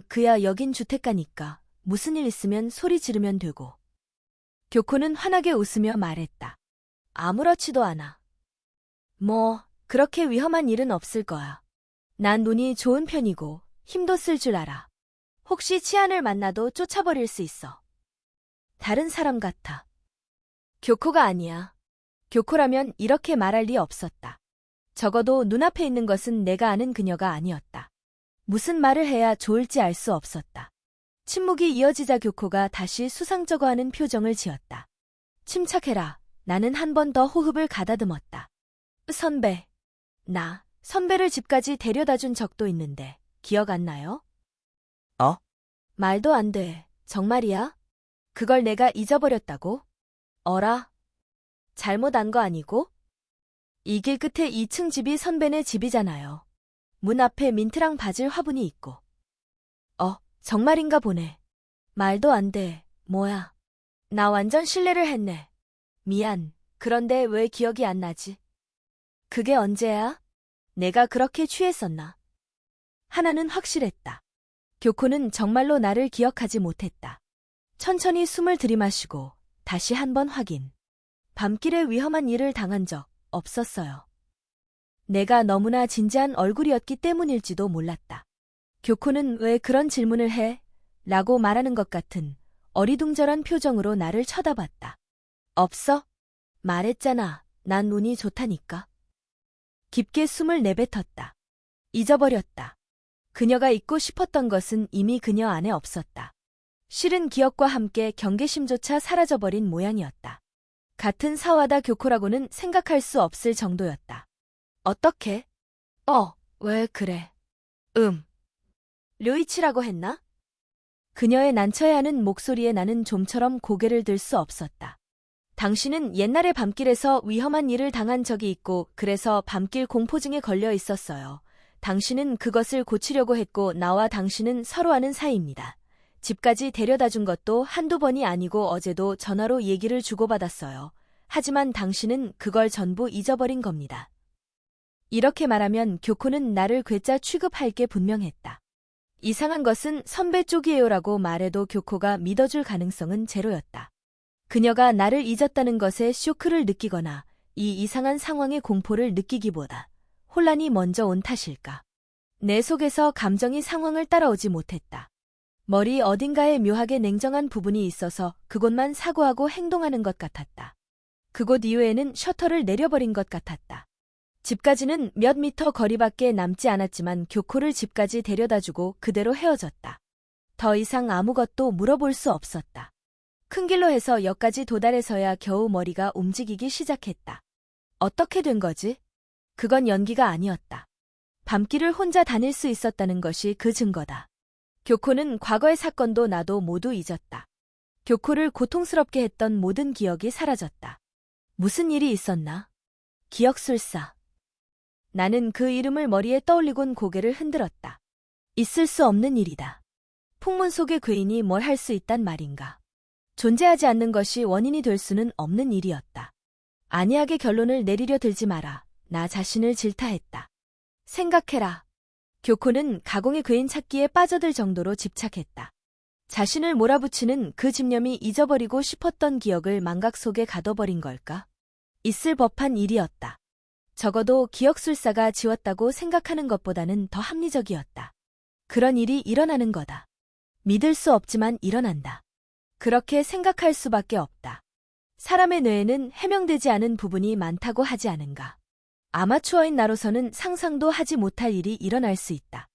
[SPEAKER 1] 그야 여긴 주택가니까. 무슨 일 있으면 소리 지르면 되고. 교코는 환하게 웃으며 말했다. 아무렇지도 않아. 그렇게 위험한 일은 없을 거야. 난 눈이 좋은 편이고 힘도 쓸 줄 알아. 혹시 치안을 만나도 쫓아버릴 수 있어. 다른 사람 같아. 교코가 아니야. 교코라면 이렇게 말할 리 없었다. 적어도 눈앞에 있는 것은 내가 아는 그녀가 아니었다. 무슨 말을 해야 좋을지 알 수 없었다. 침묵이 이어지자 교코가 다시 수상쩍어하는 표정을 지었다. 침착해라. 나는 한 번 더 호흡을 가다듬었다. 선배. 나 선배를 집까지 데려다준 적도 있는데 기억 안 나요? 말도 안 돼. 정말이야? 그걸 내가 잊어버렸다고? 어라? 잘못 안 거 아니고? 이 길 끝에 2층 집이 선배네 집이잖아요. 문 앞에 민트랑 바질 화분이 있고. 정말인가 보네. 말도 안 돼. 뭐야. 나 완전 실례를 했네. 미안. 그런데 왜 기억이 안 나지? 그게 언제야? 내가 그렇게 취했었나? 하나는 확실했다. 교코는 정말로 나를 기억하지 못했다. 천천히 숨을 들이마시고 다시 한번 확인. 밤길에 위험한 일을 당한 적 없었어요. 내가 너무나 진지한 얼굴이었기 때문일지도 몰랐다. 교코는 왜 그런 질문을 해? 라고 말하는 것 같은 어리둥절한 표정으로 나를 쳐다봤다. 없어? 말했잖아. 난 운이 좋다니까. 깊게 숨을 내뱉었다. 잊어버렸다. 그녀가 잊고 싶었던 것은 이미 그녀 안에 없었다. 싫은 기억과 함께 경계심조차 사라져버린 모양이었다. 같은 사와다 교코라고는 생각할 수 없을 정도였다. 어떻게? 왜 그래? 류이치라고 했나? 그녀의 난처해하는 목소리에 나는 좀처럼 고개를 들 수 없었다. 당신은 옛날에 밤길에서 위험한 일을 당한 적이 있고 그래서 밤길 공포증에 걸려 있었어요. 당신은 그것을 고치려고 했고 나와 당신은 서로 아는 사이입니다. 집까지 데려다 준 것도 한두 번이 아니고 어제도 전화로 얘기를 주고받았어요. 하지만 당신은 그걸 전부 잊어버린 겁니다. 이렇게 말하면 교코는 나를 괴짜 취급할 게 분명했다. 이상한 것은 선배 쪽이에요라고 말해도 교코가 믿어줄 가능성은 제로였다. 그녀가 나를 잊었다는 것에 쇼크를 느끼거나 이 이상한 상황의 공포를 느끼기보다 혼란이 먼저 온 탓일까. 내 속에서 감정이 상황을 따라오지 못했다. 머리 어딘가에 묘하게 냉정한 부분이 있어서 그곳만 사고하고 행동하는 것 같았다. 그곳 이후에는 셔터를 내려버린 것 같았다. 집까지는 몇 미터 거리밖에 남지 않았지만 교코를 집까지 데려다주고 그대로 헤어졌다. 더 이상 아무것도 물어볼 수 없었다. 큰 길로 해서 역까지 도달해서야 겨우 머리가 움직이기 시작했다. 어떻게 된 거지? 그건 연기가 아니었다. 밤길을 혼자 다닐 수 있었다는 것이 그 증거다. 교코는 과거의 사건도 나도 모두 잊었다. 교코를 고통스럽게 했던 모든 기억이 사라졌다. 무슨 일이 있었나? 기억술사. 나는 그 이름을 머리에 떠올리곤 고개를 흔들었다. 있을 수 없는 일이다. 풍문 속의 괴인이 뭘 할 수 있단 말인가. 존재하지 않는 것이 원인이 될 수는 없는 일이었다. 안이하게 결론을 내리려 들지 마라. 나 자신을 질타했다. 생각해라. 교코는 가공의 괴인 찾기에 빠져들 정도로 집착했다. 자신을 몰아붙이는 그 집념이 잊어버리고 싶었던 기억을 망각 속에 가둬버린 걸까? 있을 법한 일이었다. 적어도 기억술사가 지웠다고 생각하는 것보다는 더 합리적이었다. 그런 일이 일어나는 거다. 믿을 수 없지만 일어난다. 그렇게 생각할 수밖에 없다. 사람의 뇌에는 해명되지 않은 부분이 많다고 하지 않은가. 아마추어인 나로서는 상상도 하지 못할 일이 일어날 수 있다.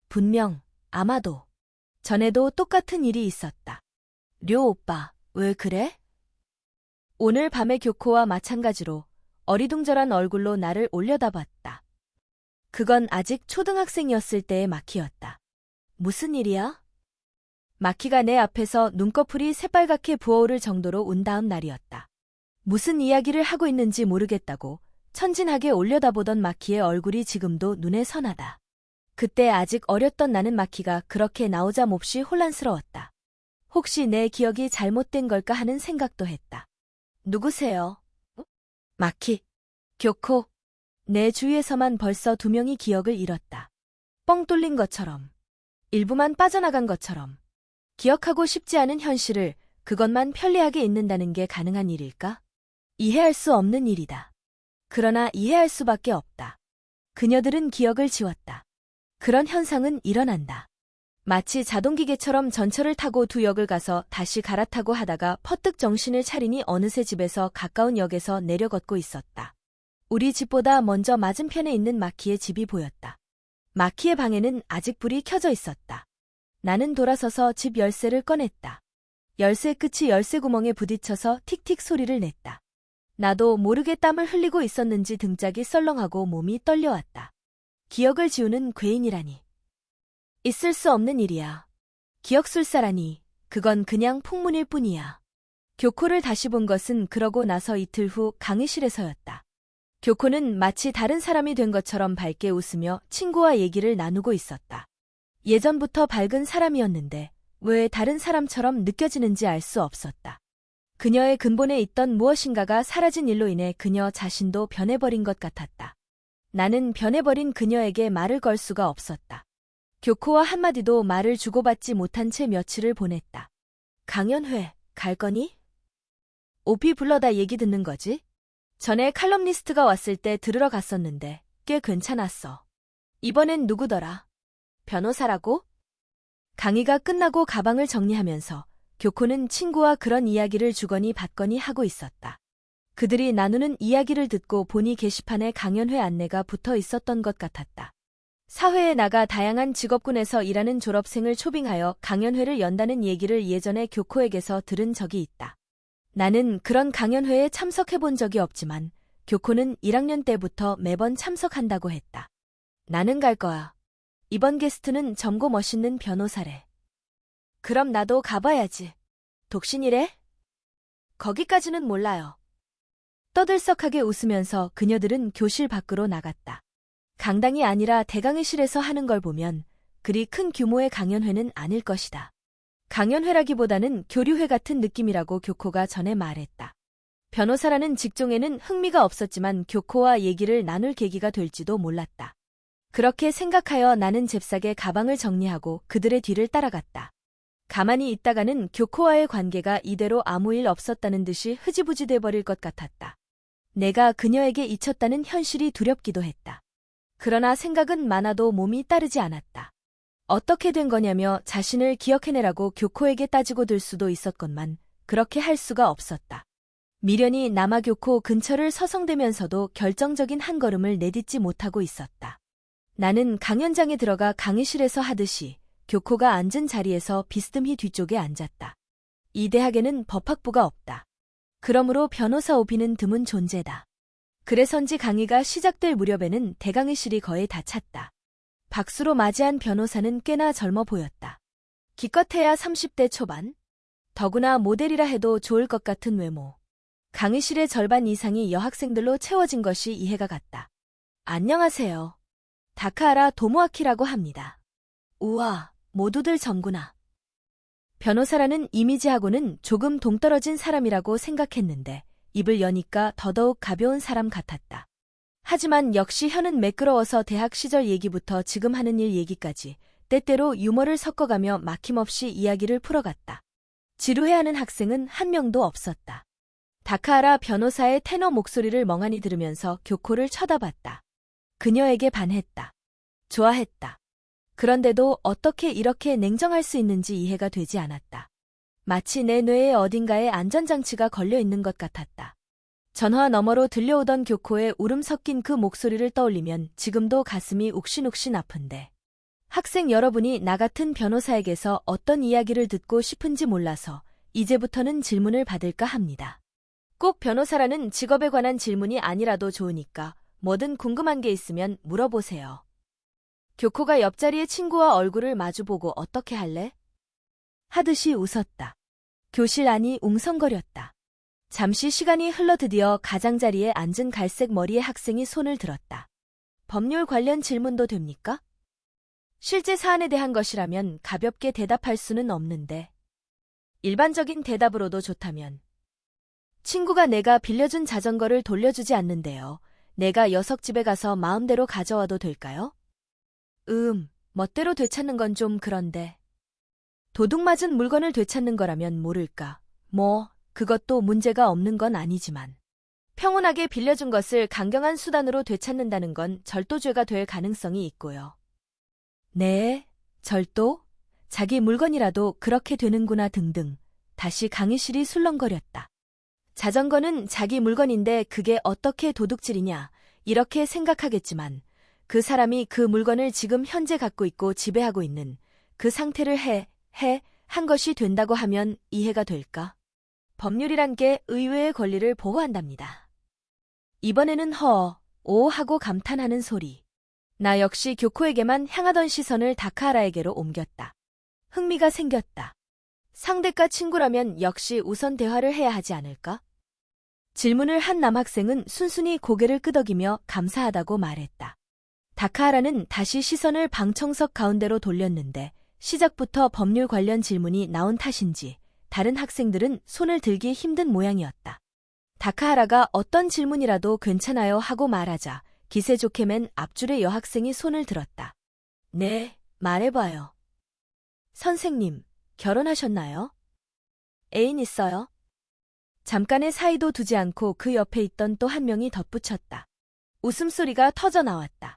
[SPEAKER 1] 분명, 아마도. 전에도 똑같은 일이 있었다. 료 오빠, 왜 그래? 오늘 밤의 교코와 마찬가지로 어리둥절한 얼굴로 나를 올려다봤다. 그건 아직 초등학생이었을 때의 마키였다. 무슨 일이야? 마키가 내 앞에서 눈꺼풀이 새빨갛게 부어오를 정도로 운 다음 날이었다. 무슨 이야기를 하고 있는지 모르겠다고 천진하게 올려다보던 마키의 얼굴이 지금도 눈에 선하다. 그때 아직 어렸던 나는 마키가 그렇게 나오자 몹시 혼란스러웠다. 혹시 내 기억이 잘못된 걸까 하는 생각도 했다. 누구세요? 마키, 교코. 내 주위에서만 벌써 2명이 기억을 잃었다. 뻥 뚫린 것처럼. 일부만 빠져나간 것처럼. 기억하고 싶지 않은 현실을 그것만 편리하게 잊는다는 게 가능한 일일까? 이해할 수 없는 일이다. 그러나 이해할 수밖에 없다. 그녀들은 기억을 지웠다. 그런 현상은 일어난다. 마치 자동기계처럼 전철을 타고 2역을 가서 다시 갈아타고 하다가 퍼뜩 정신을 차리니 어느새 집에서 가까운 역에서 내려 걷고 있었다. 우리 집보다 먼저 맞은편에 있는 마키의 집이 보였다. 마키의 방에는 아직 불이 켜져 있었다. 나는 돌아서서 집 열쇠를 꺼냈다. 열쇠 끝이 열쇠 구멍에 부딪혀서 틱틱 소리를 냈다. 나도 모르게 땀을 흘리고 있었는지 등짝이 썰렁하고 몸이 떨려왔다. 기억을 지우는 괴인이라니. 있을 수 없는 일이야. 기억술사라니. 그건 그냥 풍문일 뿐이야. 교코를 다시 본 것은 그러고 나서 이틀 후 강의실에서였다. 교코는 마치 다른 사람이 된 것처럼 밝게 웃으며 친구와 얘기를 나누고 있었다. 예전부터 밝은 사람이었는데 왜 다른 사람처럼 느껴지는지 알 수 없었다. 그녀의 근본에 있던 무엇인가가 사라진 일로 인해 그녀 자신도 변해버린 것 같았다. 나는 변해버린 그녀에게 말을 걸 수가 없었다. 교코와 한마디도 말을 주고받지 못한 채 며칠을 보냈다. 강연회, 갈 거니? 오피 불러다 얘기 듣는 거지? 전에 칼럼니스트가 왔을 때 들으러 갔었는데 꽤 괜찮았어. 이번엔 누구더라? 변호사라고? 강의가 끝나고 가방을 정리하면서 교코는 친구와 그런 이야기를 주거니 받거니 하고 있었다. 그들이 나누는 이야기를 듣고 보니 게시판에 강연회 안내가 붙어 있었던 것 같았다. 사회에 나가 다양한 직업군에서 일하는 졸업생을 초빙하여 강연회를 연다는 얘기를 예전에 교코에게서 들은 적이 있다. 나는 그런 강연회에 참석해본 적이 없지만 교코는 1학년 때부터 매번 참석한다고 했다. 나는 갈 거야. 이번 게스트는 젊고 멋있는 변호사래. 그럼 나도 가봐야지. 독신이래? 거기까지는 몰라요. 떠들썩하게 웃으면서 그녀들은 교실 밖으로 나갔다. 강당이 아니라 대강의실에서 하는 걸 보면 그리 큰 규모의 강연회는 아닐 것이다. 강연회라기보다는 교류회 같은 느낌이라고 교코가 전에 말했다. 변호사라는 직종에는 흥미가 없었지만 교코와 얘기를 나눌 계기가 될지도 몰랐다. 그렇게 생각하여 나는 잽싸게 가방을 정리하고 그들의 뒤를 따라갔다. 가만히 있다가는 교코와의 관계가 이대로 아무 일 없었다는 듯이 흐지부지 돼버릴 것 같았다. 내가 그녀에게 잊혔다는 현실이 두렵기도 했다. 그러나 생각은 많아도 몸이 따르지 않았다. 어떻게 된 거냐며 자신을 기억해내라고 교코에게 따지고 들 수도 있었건만 그렇게 할 수가 없었다. 미련이 남아 교코 근처를 서성대면서도 결정적인 한 걸음을 내딛지 못하고 있었다. 나는 강연장에 들어가 강의실에서 하듯이 교코가 앉은 자리에서 비스듬히 뒤쪽에 앉았다. 이 대학에는 법학부가 없다. 그러므로 변호사 오비는 드문 존재다. 그래서인지 강의가 시작될 무렵에는 대강의실이 거의 다 찼다. 박수로 맞이한 변호사는 꽤나 젊어 보였다. 기껏해야 30대 초반? 더구나 모델이라 해도 좋을 것 같은 외모. 강의실의 절반 이상이 여학생들로 채워진 것이 이해가 갔다. 안녕하세요. 다카하라 도모아키라고 합니다. 우와, 모두들 젊구나. 변호사라는 이미지하고는 조금 동떨어진 사람이라고 생각했는데 입을 여니까 더더욱 가벼운 사람 같았다. 하지만 역시 혀는 매끄러워서 대학 시절 얘기부터 지금 하는 일 얘기까지 때때로 유머를 섞어가며 막힘없이 이야기를 풀어갔다. 지루해하는 학생은 한 명도 없었다. 다카하라 변호사의 테너 목소리를 멍하니 들으면서 교코를 쳐다봤다. 그녀에게 반했다. 좋아했다. 그런데도 어떻게 이렇게 냉정할 수 있는지 이해가 되지 않았다. 마치 내 뇌의 어딘가에 안전장치가 걸려있는 것 같았다. 전화 너머로 들려오던 교코의 울음 섞인 그 목소리를 떠올리면 지금도 가슴이 욱신욱신 아픈데. 학생 여러분이 나 같은 변호사에게서 어떤 이야기를 듣고 싶은지 몰라서 이제부터는 질문을 받을까 합니다. 꼭 변호사라는 직업에 관한 질문이 아니라도 좋으니까 뭐든 궁금한 게 있으면 물어보세요. 교코가 옆자리의 친구와 얼굴을 마주보고 어떻게 할래? 하듯이 웃었다. 교실 안이 웅성거렸다. 잠시 시간이 흘러 드디어 가장자리에 앉은 갈색 머리의 학생이 손을 들었다. 법률 관련 질문도 됩니까? 실제 사안에 대한 것이라면 가볍게 대답할 수는 없는데. 일반적인 대답으로도 좋다면. 친구가 내가 빌려준 자전거를 돌려주지 않는데요. 내가 녀석 집에 가서 마음대로 가져와도 될까요? 멋대로 되찾는 건 좀 그런데. 도둑 맞은 물건을 되찾는 거라면 모를까. 그것도 문제가 없는 건 아니지만. 평온하게 빌려준 것을 강경한 수단으로 되찾는다는 건 절도죄가 될 가능성이 있고요. 네, 절도? 자기 물건이라도 그렇게 되는구나 등등. 다시 강의실이 술렁거렸다. 자전거는 자기 물건인데 그게 어떻게 도둑질이냐, 이렇게 생각하겠지만 그 사람이 그 물건을 지금 현재 갖고 있고 지배하고 있는 그 상태를 한 것이 된다고 하면 이해가 될까? 법률이란 게 의외의 권리를 보호한답니다. 이번에는 오 하고 감탄하는 소리. 나 역시 교코에게만 향하던 시선을 다카하라에게로 옮겼다. 흥미가 생겼다. 상대가 친구라면 역시 우선 대화를 해야 하지 않을까? 질문을 한 남학생은 순순히 고개를 끄덕이며 감사하다고 말했다. 다카하라는 다시 시선을 방청석 가운데로 돌렸는데 시작부터 법률 관련 질문이 나온 탓인지 다른 학생들은 손을 들기 힘든 모양이었다. 다카하라가 어떤 질문이라도 괜찮아요 하고 말하자 기세 좋게 맨 앞줄의 여학생이 손을 들었다. 네, 말해봐요. 선생님, 결혼하셨나요? 애인 있어요? 잠깐의 사이도 두지 않고 그 옆에 있던 또 한 명이 덧붙였다. 웃음소리가 터져 나왔다.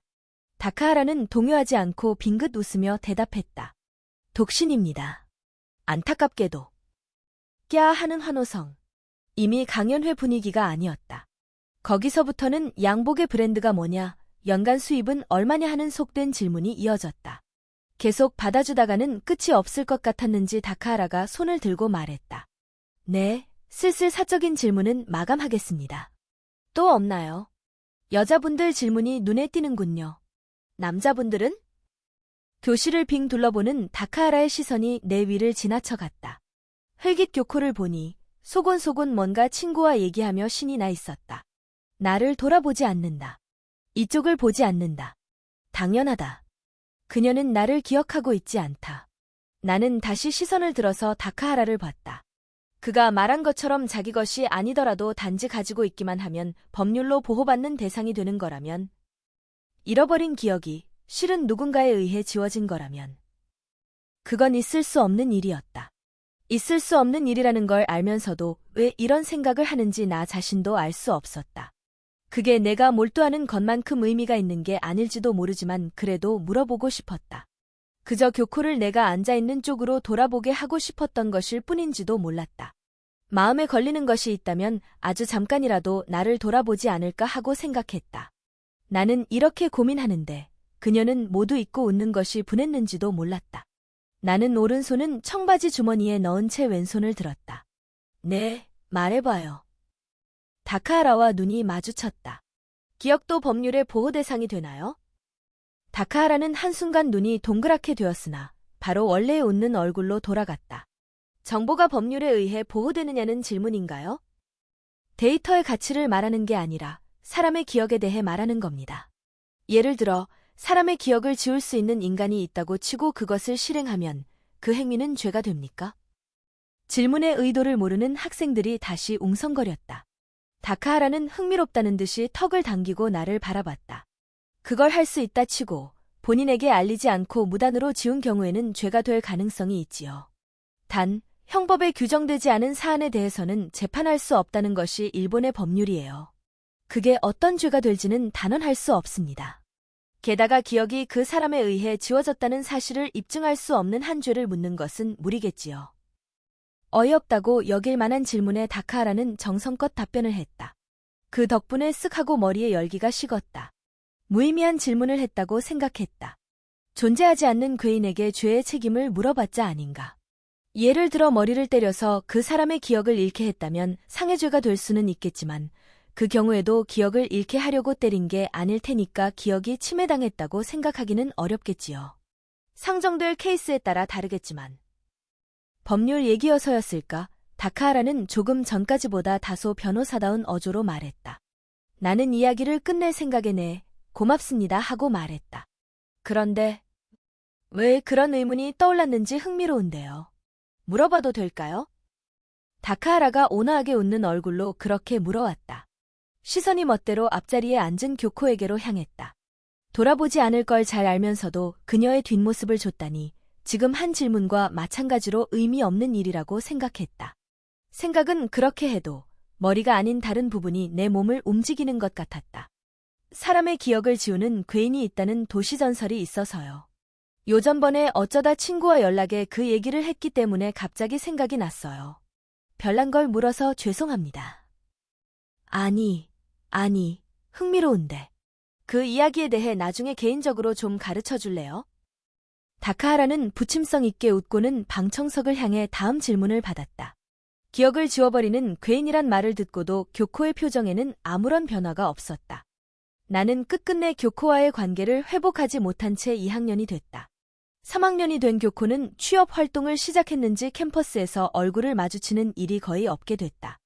[SPEAKER 1] 다카하라는 동요하지 않고 빙긋 웃으며 대답했다. 독신입니다. 안타깝게도. 꺄 하는 환호성. 이미 강연회 분위기가 아니었다. 거기서부터는 양복의 브랜드가 뭐냐, 연간 수입은 얼마냐 하는 속된 질문이 이어졌다. 계속 받아주다가는 끝이 없을 것 같았는지 다카하라가 손을 들고 말했다. 네, 슬슬 사적인 질문은 마감하겠습니다. 또 없나요? 여자분들 질문이 눈에 띄는군요. 남자분들은? 교실을 빙 둘러보는 다카하라의 시선이 내 위를 지나쳐갔다. 흘깃 교코를 보니 소곤소곤 뭔가 친구와 얘기하며 신이 나 있었다. 나를 돌아보지 않는다. 이쪽을 보지 않는다. 당연하다. 그녀는 나를 기억하고 있지 않다. 나는 다시 시선을 들어서 다카하라를 봤다. 그가 말한 것처럼 자기 것이 아니더라도 단지 가지고 있기만 하면 법률로 보호받는 대상이 되는 거라면, 잃어버린 기억이 실은 누군가에 의해 지워진 거라면, 그건 있을 수 없는 일이었다. 있을 수 없는 일이라는 걸 알면서도 왜 이런 생각을 하는지 나 자신도 알 수 없었다. 그게 내가 몰두하는 것만큼 의미가 있는 게 아닐지도 모르지만 그래도 물어보고 싶었다. 그저 교코를 내가 앉아있는 쪽으로 돌아보게 하고 싶었던 것일 뿐인지도 몰랐다. 마음에 걸리는 것이 있다면 아주 잠깐이라도 나를 돌아보지 않을까 하고 생각했다. 나는 이렇게 고민하는데 그녀는 모두 잊고 웃는 것이 분했는지도 몰랐다. 나는 오른손은 청바지 주머니에 넣은 채 왼손을 들었다. 네, 말해봐요. 다카하라와 눈이 마주쳤다. 기억도 법률의 보호 대상이 되나요? 다카하라는 한순간 눈이 동그랗게 되었으나 바로 원래의 웃는 얼굴로 돌아갔다. 정보가 법률에 의해 보호되느냐는 질문인가요? 데이터의 가치를 말하는 게 아니라 사람의 기억에 대해 말하는 겁니다. 예를 들어 사람의 기억을 지울 수 있는 인간이 있다고 치고 그것을 실행하면 그 행위는 죄가 됩니까? 질문의 의도를 모르는 학생들이 다시 웅성거렸다. 다카하라는 흥미롭다는 듯이 턱을 당기고 나를 바라봤다. 그걸 할 수 있다 치고 본인에게 알리지 않고 무단으로 지운 경우에는 죄가 될 가능성이 있지요. 단, 형법에 규정되지 않은 사안에 대해서는 재판할 수 없다는 것이 일본의 법률이에요. 그게 어떤 죄가 될지는 단언할 수 없습니다. 게다가 기억이 그 사람에 의해 지워졌다는 사실을 입증할 수 없는 한 죄를 묻는 것은 무리겠지요. 어이없다고 여길 만한 질문에 다카하라는 정성껏 답변을 했다. 그 덕분에 쓱 하고 머리에 열기가 식었다. 무의미한 질문을 했다고 생각했다. 존재하지 않는 괴인에게 죄의 책임을 물어봤자 아닌가. 예를 들어 머리를 때려서 그 사람의 기억을 잃게 했다면 상해죄가 될 수는 있겠지만 그 경우에도 기억을 잃게 하려고 때린 게 아닐 테니까 기억이 침해당했다고 생각하기는 어렵겠지요. 상정될 케이스에 따라 다르겠지만. 법률 얘기여서였을까? 다카하라는 조금 전까지보다 다소 변호사다운 어조로 말했다. 나는 이야기를 끝낼 생각에 네, 고맙습니다 하고 말했다. 그런데 왜 그런 의문이 떠올랐는지 흥미로운데요. 물어봐도 될까요? 다카하라가 온화하게 웃는 얼굴로 그렇게 물어왔다. 시선이 멋대로 앞자리에 앉은 교코에게로 향했다. 돌아보지 않을 걸 잘 알면서도 그녀의 뒷모습을 줬다니 지금 한 질문과 마찬가지로 의미 없는 일이라고 생각했다. 생각은 그렇게 해도 머리가 아닌 다른 부분이 내 몸을 움직이는 것 같았다. 사람의 기억을 지우는 괴인이 있다는 도시전설이 있어서요. 요전번에 어쩌다 친구와 연락에 그 얘기를 했기 때문에 갑자기 생각이 났어요. 별난 걸 물어서 죄송합니다. 아니, 흥미로운데. 그 이야기에 대해 나중에 개인적으로 좀 가르쳐 줄래요? 다카하라는 부침성 있게 웃고는 방청석을 향해 다음 질문을 받았다. 기억을 지워버리는 괴인이란 말을 듣고도 교코의 표정에는 아무런 변화가 없었다. 나는 끝끝내 교코와의 관계를 회복하지 못한 채 2학년이 됐다. 3학년이 된 교코는 취업 활동을 시작했는지 캠퍼스에서 얼굴을 마주치는 일이 거의 없게 됐다.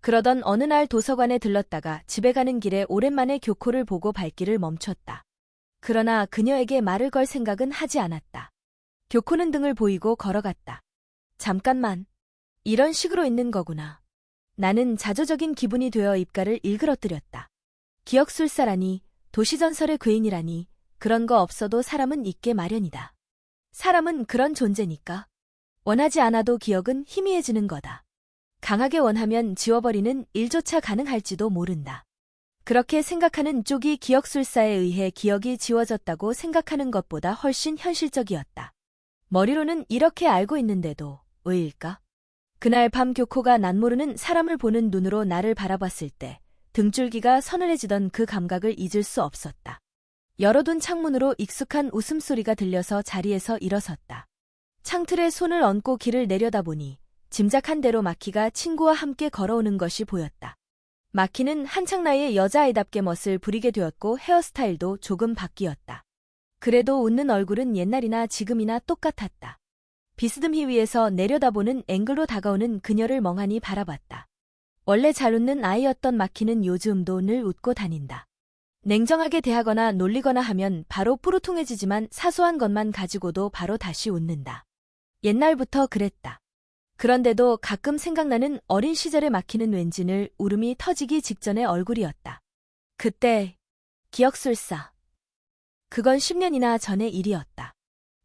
[SPEAKER 1] 그러던 어느 날 도서관에 들렀다가 집에 가는 길에 오랜만에 교코를 보고 발길을 멈췄다. 그러나 그녀에게 말을 걸 생각은 하지 않았다. 교코는 등을 보이고 걸어갔다. 잠깐만. 이런 식으로 있는 거구나. 나는 자조적인 기분이 되어 입가를 일그러뜨렸다. 기억술사라니, 도시전설의 괴인이라니, 그런 거 없어도 사람은 있게 마련이다. 사람은 그런 존재니까. 원하지 않아도 기억은 희미해지는 거다. 강하게 원하면 지워버리는 일조차 가능할지도 모른다. 그렇게 생각하는 쪽이 기억술사에 의해 기억이 지워졌다고 생각하는 것보다 훨씬 현실적이었다. 머리로는 이렇게 알고 있는데도 왜일까? 그날 밤 교코가 난 모르는 사람을 보는 눈으로 나를 바라봤을 때 등줄기가 서늘해지던 그 감각을 잊을 수 없었다. 열어둔 창문으로 익숙한 웃음소리가 들려서 자리에서 일어섰다. 창틀에 손을 얹고 길을 내려다보니 짐작한 대로 마키가 친구와 함께 걸어오는 것이 보였다. 마키는 한창 나이의 여자아이답게 멋을 부리게 되었고 헤어스타일도 조금 바뀌었다. 그래도 웃는 얼굴은 옛날이나 지금이나 똑같았다. 비스듬히 위에서 내려다보는 앵글로 다가오는 그녀를 멍하니 바라봤다. 원래 잘 웃는 아이였던 마키는 요즘도 늘 웃고 다닌다. 냉정하게 대하거나 놀리거나 하면 바로 뿌르퉁해지지만 사소한 것만 가지고도 바로 다시 웃는다. 옛날부터 그랬다. 그런데도 가끔 생각나는 어린 시절의 마키는 왠지 늘 울음이 터지기 직전의 얼굴이었다. 그때 기억술사. 그건 10년이나 전의 일이었다.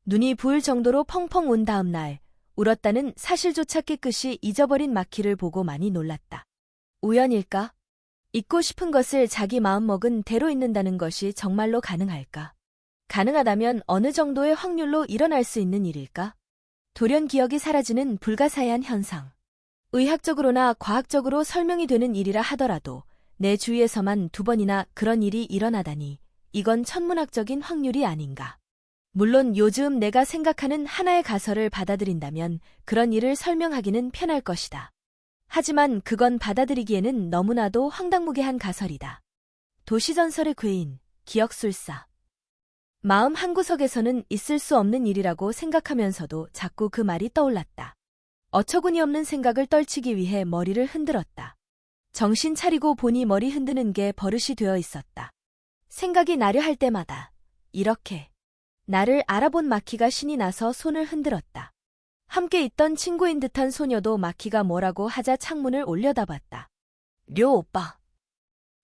[SPEAKER 1] 눈이 부을 정도로 펑펑 온 다음 날 울었다는 사실조차 깨끗이 잊어버린 마키를 보고 많이 놀랐다. 우연일까? 잊고 싶은 것을 자기 마음먹은 대로 잊는다는 것이 정말로 가능할까? 가능하다면 어느 정도의 확률로 일어날 수 있는 일일까? 돌연 기억이 사라지는 불가사의한 현상. 의학적으로나 과학적으로 설명이 되는 일이라 하더라도 내 주위에서만 2번이나 그런 일이 일어나다니 이건 천문학적인 확률이 아닌가. 물론 요즘 내가 생각하는 하나의 가설을 받아들인다면 그런 일을 설명하기는 편할 것이다. 하지만 그건 받아들이기에는 너무나도 황당무계한 가설이다. 도시전설의 괴인, 기억술사. 마음 한구석에서는 있을 수 없는 일이라고 생각하면서도 자꾸 그 말이 떠올랐다. 어처구니 없는 생각을 떨치기 위해 머리를 흔들었다. 정신 차리고 보니 머리 흔드는 게 버릇이 되어 있었다. 생각이 나려 할 때마다 이렇게 나를 알아본 마키가 신이 나서 손을 흔들었다. 함께 있던 친구인 듯한 소녀도 마키가 뭐라고 하자 창문을 올려다봤다. 료 오빠.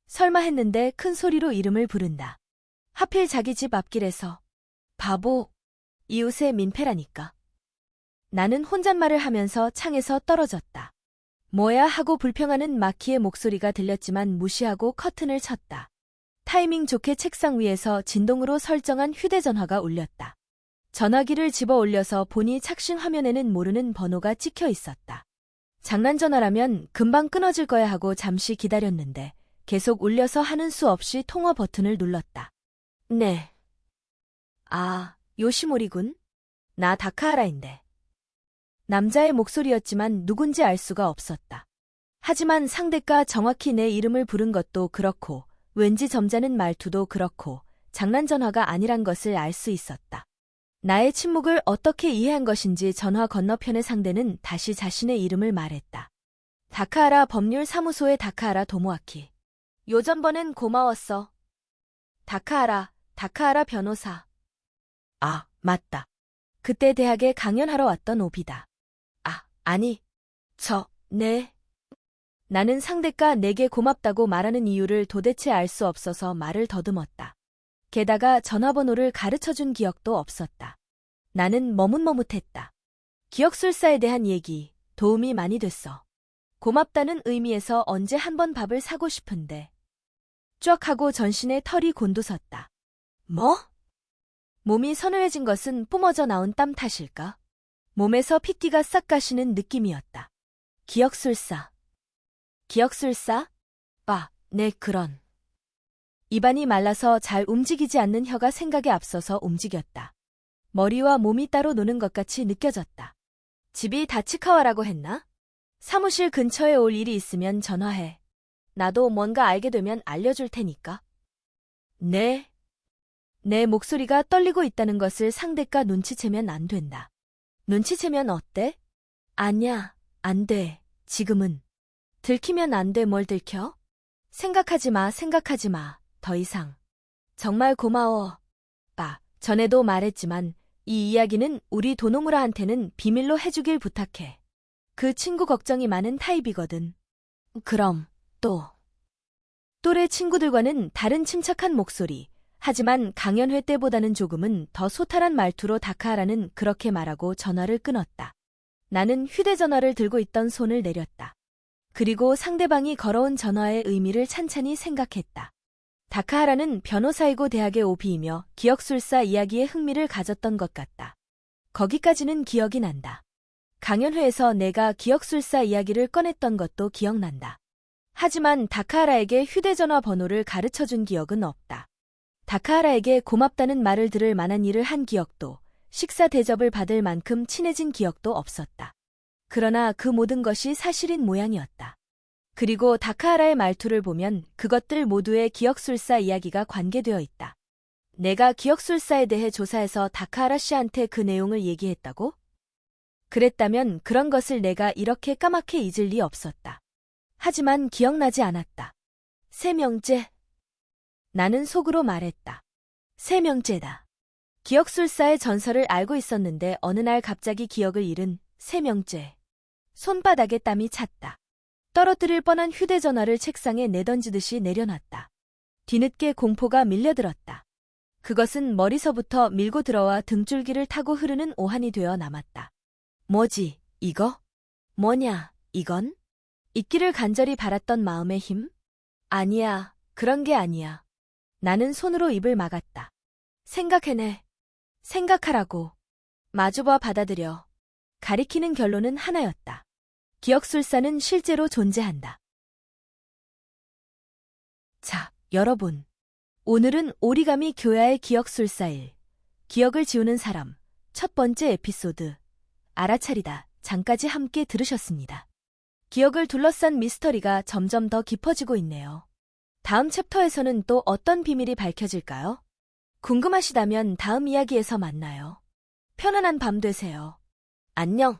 [SPEAKER 1] 설마 했는데 큰 소리로 이름을 부른다. 하필 자기 집 앞길에서. 바보. 이웃의 민폐라니까. 나는 혼잣말을 하면서 창에서 떨어졌다. 뭐야 하고 불평하는 마키의 목소리가 들렸지만 무시하고 커튼을 쳤다. 타이밍 좋게 책상 위에서 진동으로 설정한 휴대전화가 울렸다. 전화기를 집어 올려서 보니 착신 화면에는 모르는 번호가 찍혀 있었다. 장난전화라면 금방 끊어질 거야 하고 잠시 기다렸는데 계속 울려서 하는 수 없이 통화 버튼을 눌렀다. 네. 아, 요시모리군? 나 다카하라인데. 남자의 목소리였지만 누군지 알 수가 없었다. 하지만 상대가 정확히 내 이름을 부른 것도 그렇고 왠지 점잖은 말투도 그렇고 장난전화가 아니란 것을 알 수 있었다. 나의 침묵을 어떻게 이해한 것인지 전화 건너편의 상대는 다시 자신의 이름을 말했다. 다카하라 법률사무소의 다카하라 도모아키. 요전번엔 고마웠어. 다카하라 변호사. 아, 맞다. 그때 대학에 강연하러 왔던 오비다. 아니, 네. 나는 상대가 내게 고맙다고 말하는 이유를 도대체 알 수 없어서 말을 더듬었다. 게다가 전화번호를 가르쳐준 기억도 없었다. 나는 머뭇머뭇했다. 기억술사에 대한 얘기, 도움이 많이 됐어. 고맙다는 의미에서 언제 한번 밥을 사고 싶은데. 쫙 하고 전신에 털이 곤두섰다. 뭐? 몸이 서늘해진 것은 뿜어져 나온 땀 탓일까? 몸에서 핏기가 싹 가시는 느낌이었다. 기억술사. 기억술사? 네, 그런. 입안이 말라서 잘 움직이지 않는 혀가 생각에 앞서서 움직였다. 머리와 몸이 따로 노는 것 같이 느껴졌다. 집이 다치카와라고 했나? 사무실 근처에 올 일이 있으면 전화해. 나도 뭔가 알게 되면 알려줄 테니까. 네. 내 목소리가 떨리고 있다는 것을 상대가 눈치채면 안 된다. 눈치채면 어때? 아냐, 안 돼. 지금은. 들키면 안 돼. 뭘 들켜? 생각하지 마. 더 이상. 정말 고마워. 전에도 말했지만 이 이야기는 우리 도노무라한테는 비밀로 해주길 부탁해. 그 친구 걱정이 많은 타입이거든. 그럼, 또래 친구들과는 다른 침착한 목소리. 하지만 강연회 때보다는 조금은 더 소탈한 말투로 다카하라는 그렇게 말하고 전화를 끊었다. 나는 휴대전화를 들고 있던 손을 내렸다. 그리고 상대방이 걸어온 전화의 의미를 찬찬히 생각했다. 다카하라는 변호사이고 대학의 오비이며 기억술사 이야기에 흥미를 가졌던 것 같다. 거기까지는 기억이 난다. 강연회에서 내가 기억술사 이야기를 꺼냈던 것도 기억난다. 하지만 다카하라에게 휴대전화 번호를 가르쳐준 기억은 없다. 다카하라에게 고맙다는 말을 들을 만한 일을 한 기억도, 식사 대접을 받을 만큼 친해진 기억도 없었다. 그러나 그 모든 것이 사실인 모양이었다. 그리고 다카하라의 말투를 보면 그것들 모두의 기억술사 이야기가 관계되어 있다. 내가 기억술사에 대해 조사해서 다카하라 씨한테 그 내용을 얘기했다고? 그랬다면 그런 것을 내가 이렇게 까맣게 잊을 리 없었다. 하지만 기억나지 않았다. 3명째. 나는 속으로 말했다. 3명째다. 기억술사의 전설을 알고 있었는데 어느 날 갑자기 기억을 잃은 3명째. 손바닥에 땀이 찼다. 떨어뜨릴 뻔한 휴대전화를 책상에 내던지듯이 내려놨다. 뒤늦게 공포가 밀려들었다. 그것은 머리서부터 밀고 들어와 등줄기를 타고 흐르는 오한이 되어 남았다. 뭐지, 이거? 뭐냐, 이건? 있기를 간절히 바랐던 마음의 힘? 아니야, 그런 게 아니야. 나는 손으로 입을 막았다. 생각해내. 생각하라고. 마주봐 받아들여. 가리키는 결론은 하나였다. 기억술사는 실제로 존재한다. 자, 여러분. 오늘은 오리가미 교야의 기억술사일. 기억을 지우는 사람. 첫 번째 에피소드. 알아차리다. 장까지 함께 들으셨습니다. 기억을 둘러싼 미스터리가 점점 더 깊어지고 있네요. 다음 챕터에서는 또 어떤 비밀이 밝혀질까요? 궁금하시다면 다음 이야기에서 만나요. 편안한 밤 되세요. 안녕.